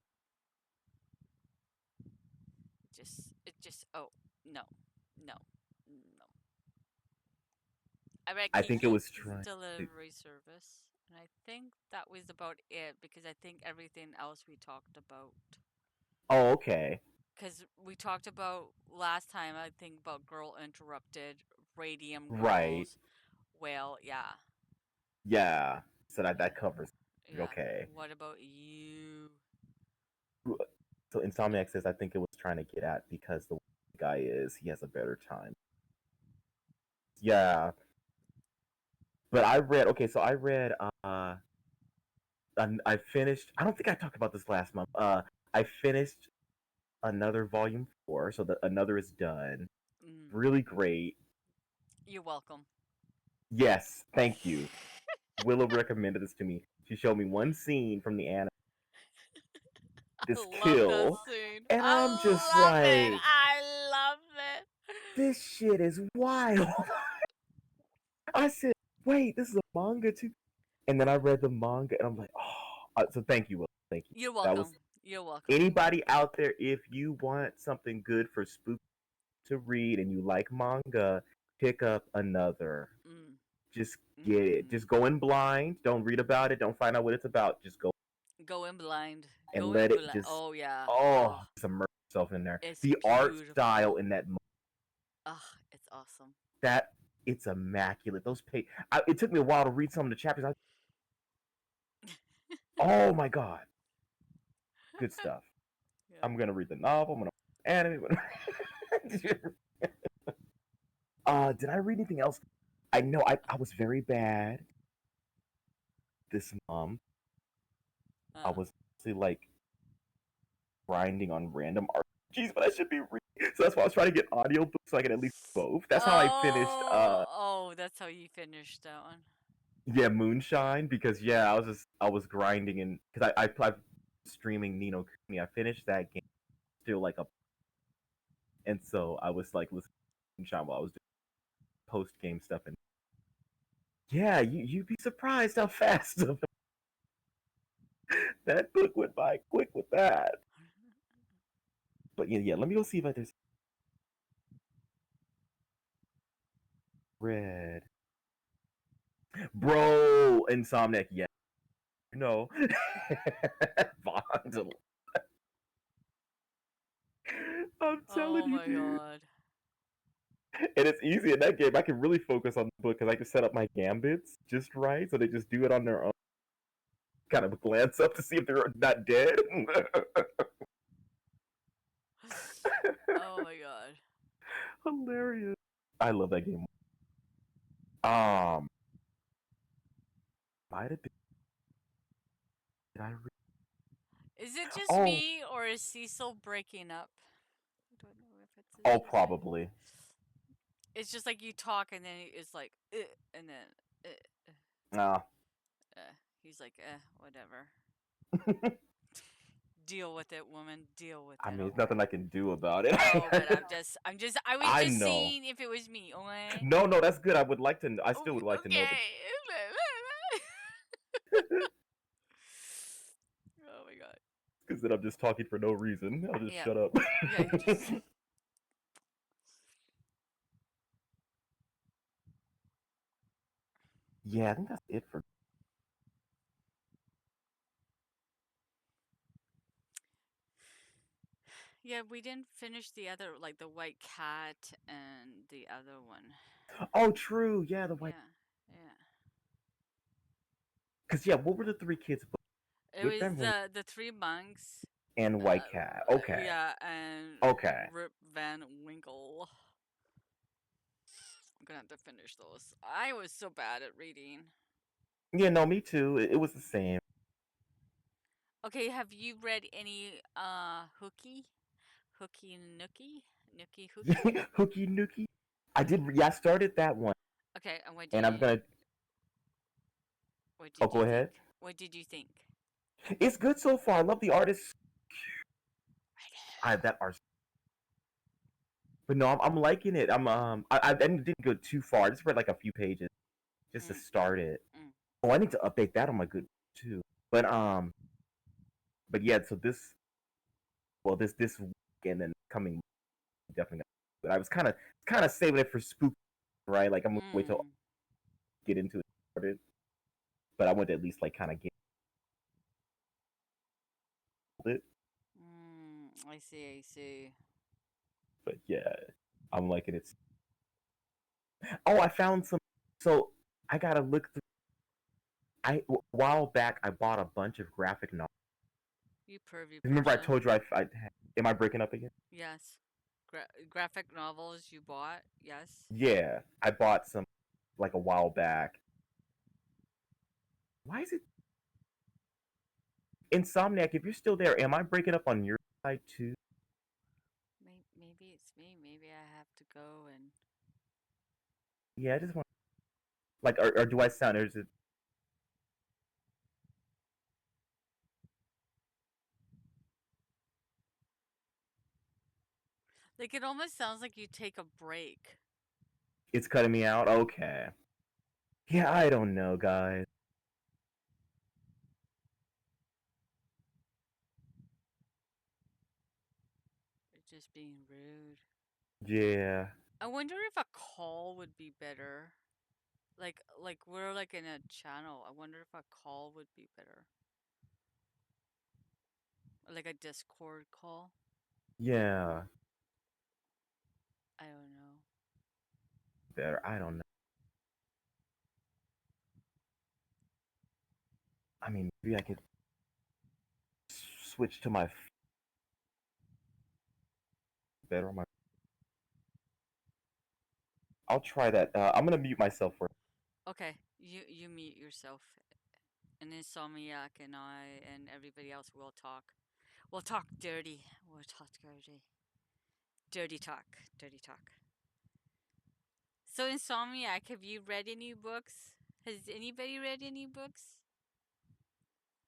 Just It just no, no, no. I read I think it was Kiki's trying to. Delivery Service, and I think that was about it because I think everything else we talked about. Oh, okay. Because we talked about last time, I think about Girl Interrupted, Radium Right. Girls, Whale, yeah, Yeah. So that yeah, covers. yeah. Okay. What about you? So Insomniac says I think it was trying to get at because the guy is he has a better time. Yeah. But I read okay, so I read I finished I don't think I talked about this last month. I finished another volume 4, so the another is done. Mm, Really great. you're welcome. Yes, thank you. Willow recommended this to me. She showed me one scene from the anime, I this love that kill, scene. and I'm just I love it. like, I love it. this shit is wild. I said, wait, this is a manga too. And then I read the manga, and I'm like, oh. So thank you, Willow. Thank you. You're That was welcome. You're welcome. anybody out there. If you want something good for spook to read and you like manga, pick up another. Mm, Just get it. mm. Just go in blind. Don't read about it. Don't find out what it's about. Just go Go in blind. and Go let in it blind. just Oh yeah. oh Oh, just immerse yourself in there. it's The art style beautiful. in It's awesome. that it's immaculate. Those page. It took me a while to read some of the chapters. Oh my god, good stuff. Yeah. I'm gonna read the novel. I'm gonna anime. Did I read anything else? I know I was very bad this month. I Uh. was actually like grinding on random RPGs, but I should be reading. So that's why I was trying to get audiobooks so I could at least both. That's how I finished Oh, that's how you finished that one. yeah, Moonshine because yeah, I was grinding and because I played streaming Nino Kuni. I finished that game still like a and so I was like listening to Moonshine while I was doing post game stuff and yeah, you'd be surprised how fast that book went by quick with that. But yeah, let me go see if there's red. Bro, Insomniac, yeah. No. Bond. I'm telling Oh you, my dude. god. And it's easy in that game. I can really focus on the book because I can set up my gambits just right, so they just do it on their own. Kind of glance up to see if they're not dead. Oh my god. Hilarious. I love that game. Um, might have been. Did I read? Is it just Oh, me or is Cecil breaking up? I don't know if it's oh, just me. probably. It's just like you talk and then it's like, and then, uh, uh, Nah. he's like, whatever. Deal with it, woman. Deal with I it, mean, there's nothing okay? I can do about it. Oh, but I was I just know. seeing if it was me, okay? No, no, that's good. I would like to. I still Oh, would like to know the. okay. Oh my god. Because then I'm just talking for no reason. I'll just Yeah. shut up. Yeah, you just. Yeah, I think that's it for. Yeah, we didn't finish the other, like the white cat and the other one. Oh, true. Yeah, the white. Yeah, yeah. Because yeah, what were the three kids? It Good was Friend Wing the three monks. and White Cat. Okay. Yeah, and Okay. Rip Van Winkle. I'm gonna have to finish those. I was so bad at reading. Yeah, no, me too. It was the same. Okay, have you read any Hooky Nookie? Nookie Hookie? Hooky Nookie. I did. Hooky. Yeah, I started that one, Okay, and and I'm gonna. what Oh, did go you ahead. think? What did you think? It's good so far. I love the artist. I That art. But no, I'm liking it. I didn't go too far. I just read like a few pages just to know. start it. Mm. Oh, I need to update that on my good too. But but yeah. So this, well, this week and then coming. definitely got. But I was kind of saving it for spook, right? Like I'm gonna wait till Mm. get into it, but I wanted to at least like kind of get it. I see, I see. But yeah, I'm liking it. Oh, I found some. So I gotta look through. A while back I bought a bunch of graphic novels. You pervy Remember I person. told you I am I breaking up again? Yes. Graphic novels you bought? Yes. Yeah, I bought some like a while back. Why is it Insomniac? If you're still there, am I breaking up on your side too? Maybe it's me. Maybe I have to go and. Yeah, I just want like, or do I sound? Or is it? Like, it almost sounds like you take a break. It's cutting me out. Okay. Yeah, I don't know, guys. You're just being rude. Yeah, I wonder if a call would be better. Like we're like in a channel. I wonder if a call would be better. Like a Discord call. yeah. I don't know. Better. I don't know. I mean, maybe I could switch to my better on my. I'll try that. I'm gonna mute myself for. Okay, you mute yourself. And Insomniac and I and everybody else will talk. We'll talk dirty. We'll talk dirty. Dirty talk. Dirty talk. So Insomniac, have you read any books? Has anybody read any books?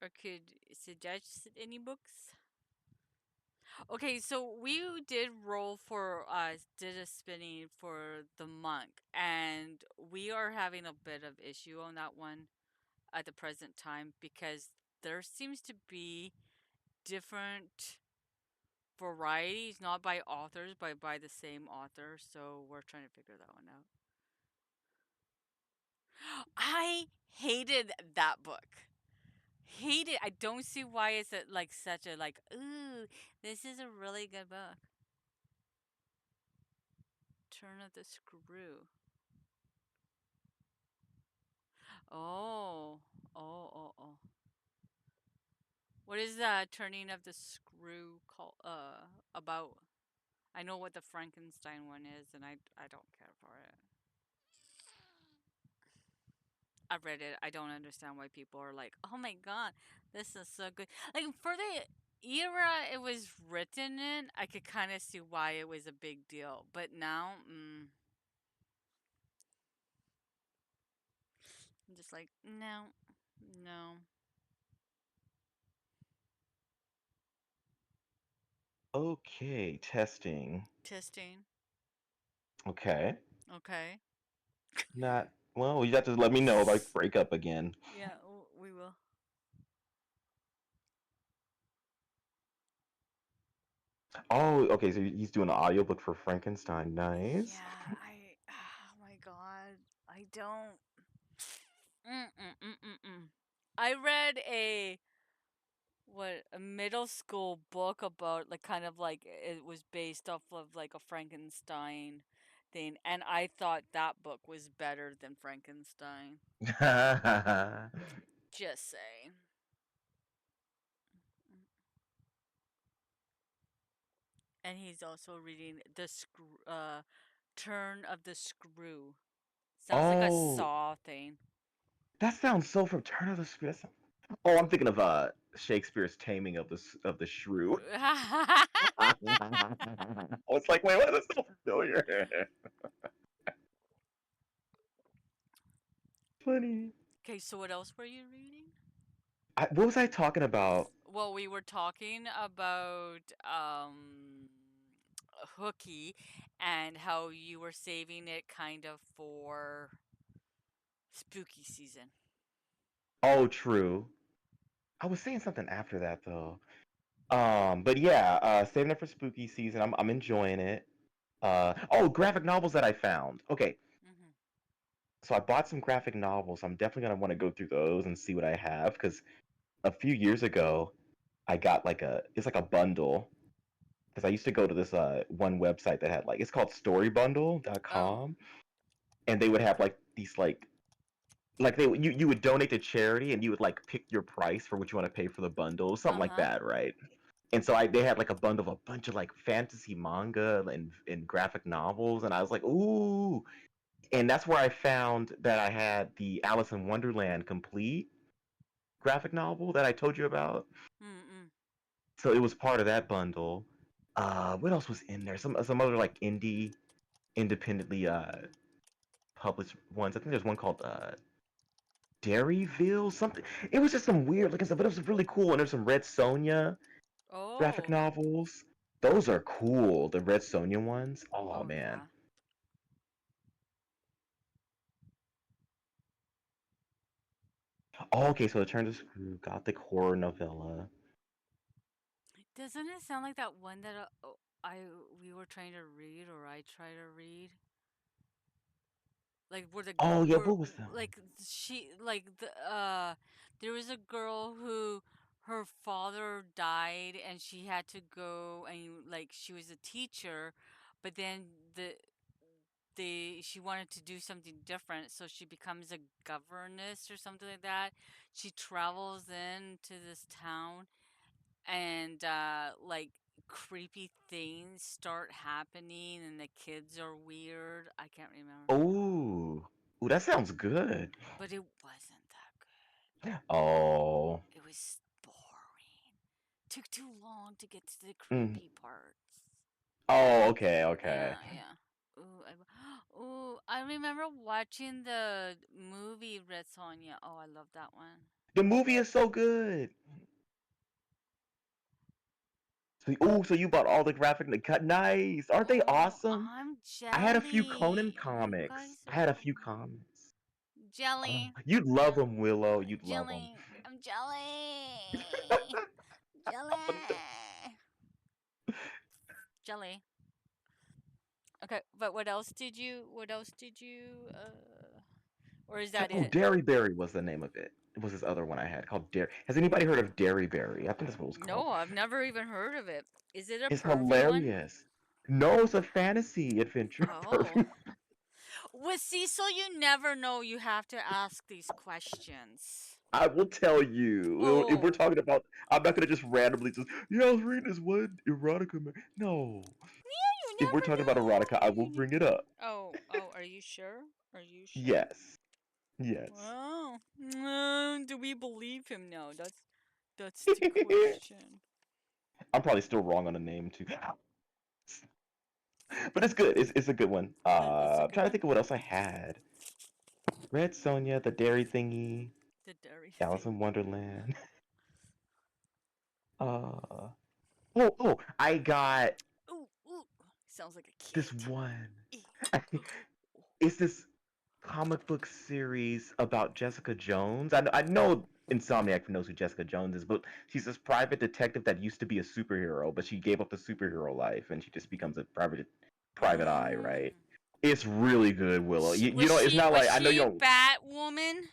Or could suggest any books? Okay, so we did roll for did a spinning for the monk, and we are having a bit of issue on that one at the present time because there seems to be different varieties, not by authors, but by the same author. So we're trying to figure that one out. I hated that book. Hated. I don't see why it's like such a like. Ooh, this is a really good book. Turn of the Screw. Oh, oh. What is the turning of the screw called? About? I know what the Frankenstein one is, and I don't care for it. I read it. I don't understand why people are like, "Oh my god, this is so good." Like for the era it was written in, I could kind of see why it was a big deal. But now, I'm just like, no, no. Okay, testing. Testing. Okay. Okay. Not well. You have to let me know if I break up again. Yeah, we will. Oh, okay. So he's doing an audiobook for Frankenstein. Nice. Yeah, oh my god, I don't. Mm-mm. I read a middle school book about like kind of like it was based off of like a Frankenstein thing, and I thought that book was better than Frankenstein. Just saying. And he's also reading Turn of the Screw. Sounds like a Oh, Saw thing. that sounds so from Turn of the Screw. Oh, I'm thinking of Shakespeare's Taming of the Shrew. I was like, wait, what? That's so familiar. Funny. Okay, so what else were you reading? What was I talking about? Well, we were talking about Hooky and how you were saving it kind of for spooky season. Oh, true. I was saying something after that though. But yeah, saving it for spooky season. I'm enjoying it. Oh, graphic novels that I found. Okay, Mhm. so I bought some graphic novels. I'm definitely gonna want to go through those and see what I have because a few years ago I got like it's like a bundle because I used to go to this one website that had like it's called Oh. storybundle.com and they would have like these like you would donate to charity and you would like pick your price for what you want to pay for the bundle, something like Uh-huh. that, right? And so they had like a bundle of a bunch of like fantasy manga and graphic novels, and I was like, ooh. And that's where I found that I had the Alice in Wonderland complete graphic novel that I told you about. Mm-mm. So it was part of that bundle. What else was in there? Some other like independently published ones. I think there's one called Dairyville something. It was just some weird looking stuff, but it was really cool. And there's some Red Sonja graphic Oh. novels. Those are cool. The Red Sonja ones. Oh Oh, man. yeah. Oh, okay, so the Turn to Screw, gothic horror novella. Doesn't it sound like that one that I we were trying to read or I tried to read? Like where the Oh yeah, where what was that one? like she like there was a girl who her father died and she had to go and like she was a teacher, but then she wanted to do something different, so she becomes a governess or something like that. She travels into this town and like creepy things start happening and the kids are weird. I can't remember, Oh, ooh, that sounds good. but it wasn't that good. Oh, It was boring. Took too long to get to the mm. creepy parts. Oh, okay, okay. Yeah, yeah. Ooh, I remember watching the movie Red Sonja. Oh, I love that one. The movie is so good. So, oh, so you bought all the graphic and cut. Nice. Aren't they Oh, awesome? I'm I had a few Conan jelly. You comics. guys I had are a few comics. Oh, jelly. you'd love them, Willow. You'd love them. Jelly. I'm jelly. Jelly. Jelly. Okay, but what else did you or is that Oh, it? Dairyberry was the name of it. It was this other one I had called Dairy. Has anybody heard of Dairyberry? I think that's what it was called. No, I've never even heard of it. Is it a It's pervy one? hilarious. No, it's a fantasy adventure. Oh. Perfect. With Cecil, you never know. You have to ask these questions. I will tell you. If we're Oh. talking about, I'm not gonna just randomly just, yeah, I was reading this one erotica. No. Yeah, you If we're never talking about erotica, I will know. bring it up. Oh, are you sure? Are you sure? Yes. Yes. Well, do we believe him now? That's the question. I'm probably still wrong on the name too. But it's good. It's a good one. It's a I'm good trying to one. think of what else I had. Red Sonja, the dairy thingy, The dairy Alice in thing. Wonderland. Uh oh, I got Ooh, ooh. Sounds like a this kid. one. Eh. It's this comic book series about Jessica Jones. I know Insomniac knows who Jessica Jones is, but she's this private detective that used to be a superhero, but she gave up the superhero life and she just becomes a private eye, right? Mm. It's really good, Willow. You know, it's not Was like I know you she don't. Batwoman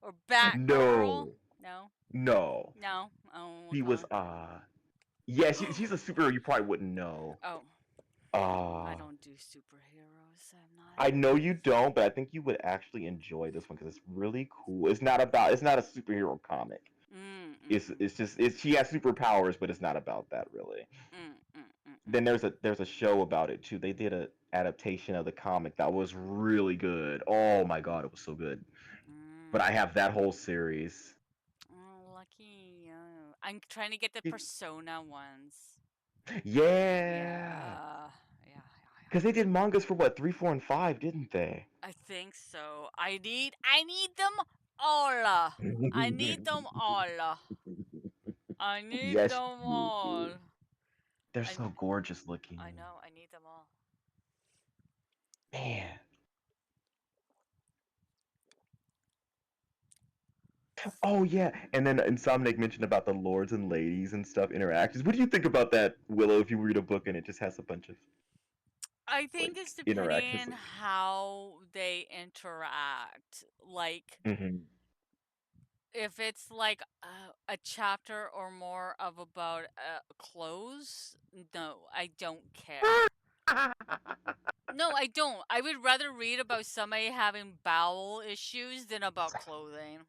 or Batgirl? No, No, no. no. Oh, She was okay. yeah, she's a superhero you probably wouldn't know. Oh, I Uh don't do superheroes. I'm not. I know you don't, but I think you would actually enjoy this one because it's really cool. It's not a superhero comic. Mm, mm, mm, It's she has superpowers, but it's not about that really. mm, mm, mm, mm, Then there's a show about it too. They did a adaptation of the comic that was really good. Oh my god, it was so good. But I mm. have that whole series. Oh, lucky you. I'm trying to get the Persona ones. Yeah, Yeah, yeah, yeah. because they did mangas for what 3, 4, and 5, didn't they? I think so. I need them all. I need them all. I need Yes, them you do. all. They're I so gorgeous I looking. know. I need them all. Man. Oh yeah, and then Insomniac mentioned about the lords and ladies and stuff interactions. What do you think about that, Willow? If you read a book and it just has a bunch of I think it's like depending interactions. on how they interact. Like, Hmm. if it's like a chapter or more of about clothes, no, I don't care. No, I don't. I would rather read about somebody having bowel issues than about clothing.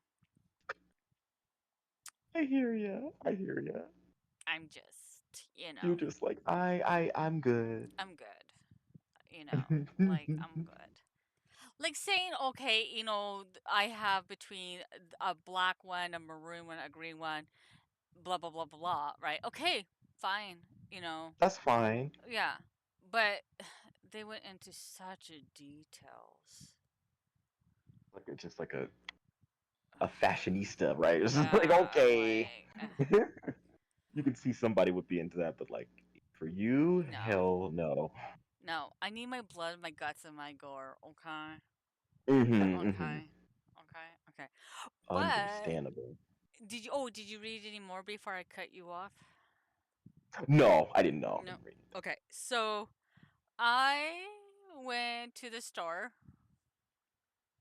I hear ya. I hear ya. I'm just, You're just like I'm good. I'm good. Like, I'm good. Like saying, okay, I have between a black one, a maroon one, a green one, blah, blah, blah, blah, right? Okay, fine, That's fine. yeah. But they went into such a details. Like it's just like a fashionista, right? It's just like Yeah, okay. like, You can see somebody would be into that, but like for you, no. hell no. No, I need my blood, my guts, and my gore, okay? Mm-hmm, mm-hmm. Okay. Okay. Okay. But Understandable. did you read any more before I cut you off? No, I didn't know. I No. didn't read anything. Okay. So I went to the store,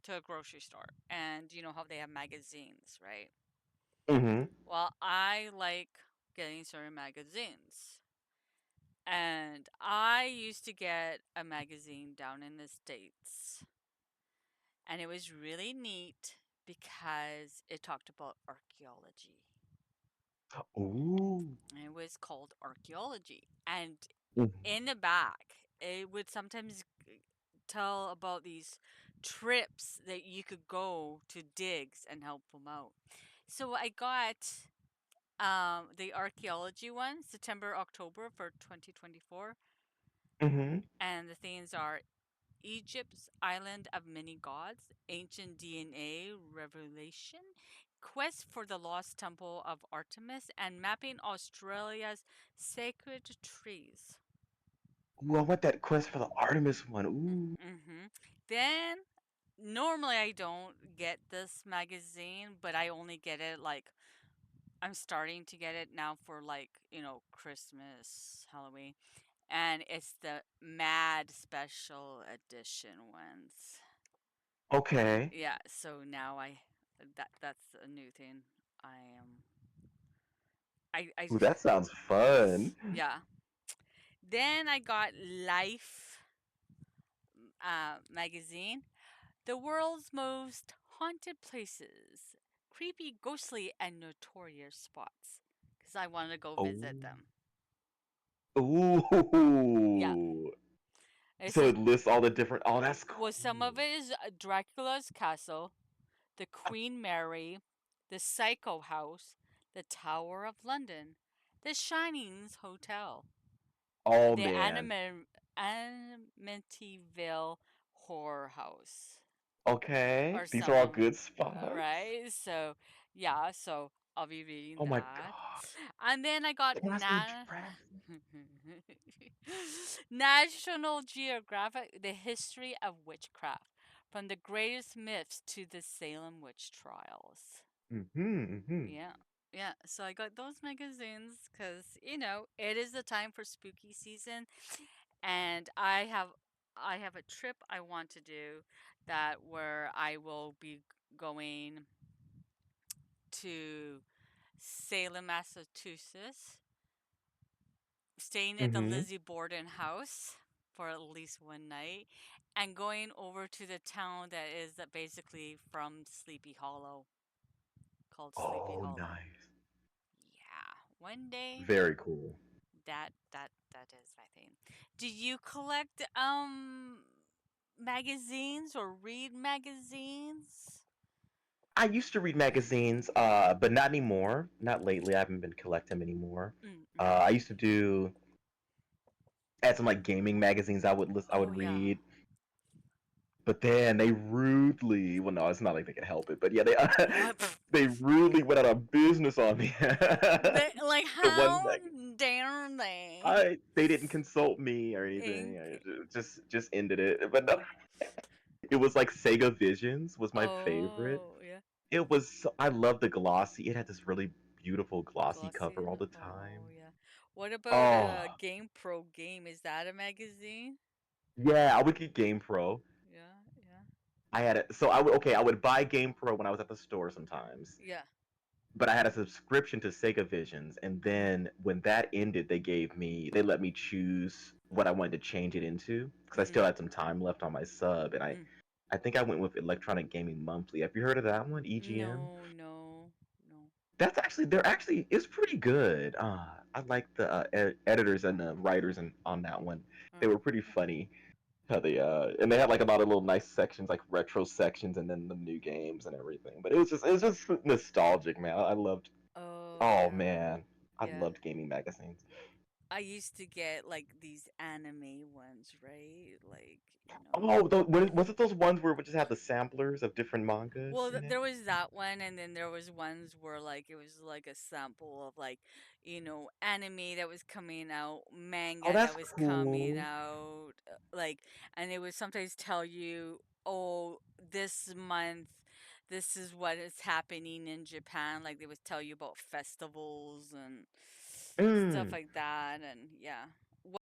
to a grocery store, and you know how they have magazines, right? Mm-hmm. Well, I like getting certain magazines. And I used to get a magazine down in the States. And it was really neat because it talked about archaeology. Ooh. It was called archaeology. And Mhm. in the back, it would sometimes tell about these trips that you could go to digs and help them out. So I got the archaeology one, September, October for 2024. Mhm. And the themes are Egypt's Island of Many Gods, Ancient DNA Revelation, Quest for the Lost Temple of Artemis, and Mapping Australia's Sacred Trees. Ooh, I want that quest for the Artemis one. Ooh. Hmm. Then, normally I don't get this magazine, but I only get it like, I'm starting to get it now for like, Christmas, Halloween. And it's the Mad Special Edition ones. Okay. Yeah, so now that's a new thing. I am I Ooh, that sounds fun. yeah. Then I got Life magazine, the world's most haunted places, creepy, ghostly, and notorious spots. Because I wanted to go visit Oh. them. Yeah, Ooh. it So says it lists all the different. Oh, that's well, some of cool. it is Dracula's castle, the Queen Mary, the Psycho House, the Tower of London, the Shining's Hotel, Oh the man. Amityville Horror House, Okay. or These are all some, good spots. right? So, yeah, so I'll be reading Oh my that. god. And then I got Castle Dracula. National Geographic, The History of Witchcraft, from the greatest myths to the Salem witch trials. Mm-hmm. Mm-hmm. Yeah. Yeah, so I got those magazines because it is the time for spooky season, and I have a trip I want to do, that where I will be going to Salem, Massachusetts, staying at the Mm-hmm. Lizzie Borden house for at least one night, and going over to the town that is basically from Sleepy Hollow, called Sleepy Oh, Hollow. nice. Yeah, one day. Very cool. That is my thing. Do you collect magazines or read magazines? I used to read magazines, but not anymore. Not lately. I haven't been collecting them anymore. Mm-mm. I used to do had some like gaming magazines I Oh would yeah. read, but then they rudely well no, it's not like they could help it, but yeah, they they rudely went out of business on me. Like, The one how magazine. dare they? They didn't consult me or anything. I Ink. just ended it. But no, it was like Sega Visions was my favorite. Oh yeah. It was I love the glossy. It had this really beautiful glossy Glossy. cover all the Oh time. yeah. What about Oh, Game Pro Game? Is that a magazine? Yeah, I would get Game Pro. Yeah, yeah, I had it, so I would okay. I would buy Game Pro when I was at the store sometimes, yeah. but I had a subscription to Sega Visions, and then when that ended, they let me choose what I wanted to change it into because I still Mhm. had some time left on my sub, and Mm. I think I went with Electronic Gaming Monthly. Have you heard of that one, EGM? No, no, no. That's actually they're actually it's pretty good. I like the editors and the writers on that one. They Uh, were pretty funny. How they and they had like a lot of little nice sections, like retro sections, and then the new games and everything. But it was just nostalgic, man. I loved. oh Oh yeah, man, I yeah. loved gaming magazines. I used to get like these anime ones, right? Like, Oh, was it those ones where we just have the samplers of different mangas well, in it? there was that one, and then there was ones where like it was like a sample of like, anime that was coming out, Oh, manga that that's was coming cool. out, like, and it would sometimes tell you, oh, this month, this is what is happening in Japan. Like they would tell you about festivals and stuff Mm. like that, and yeah.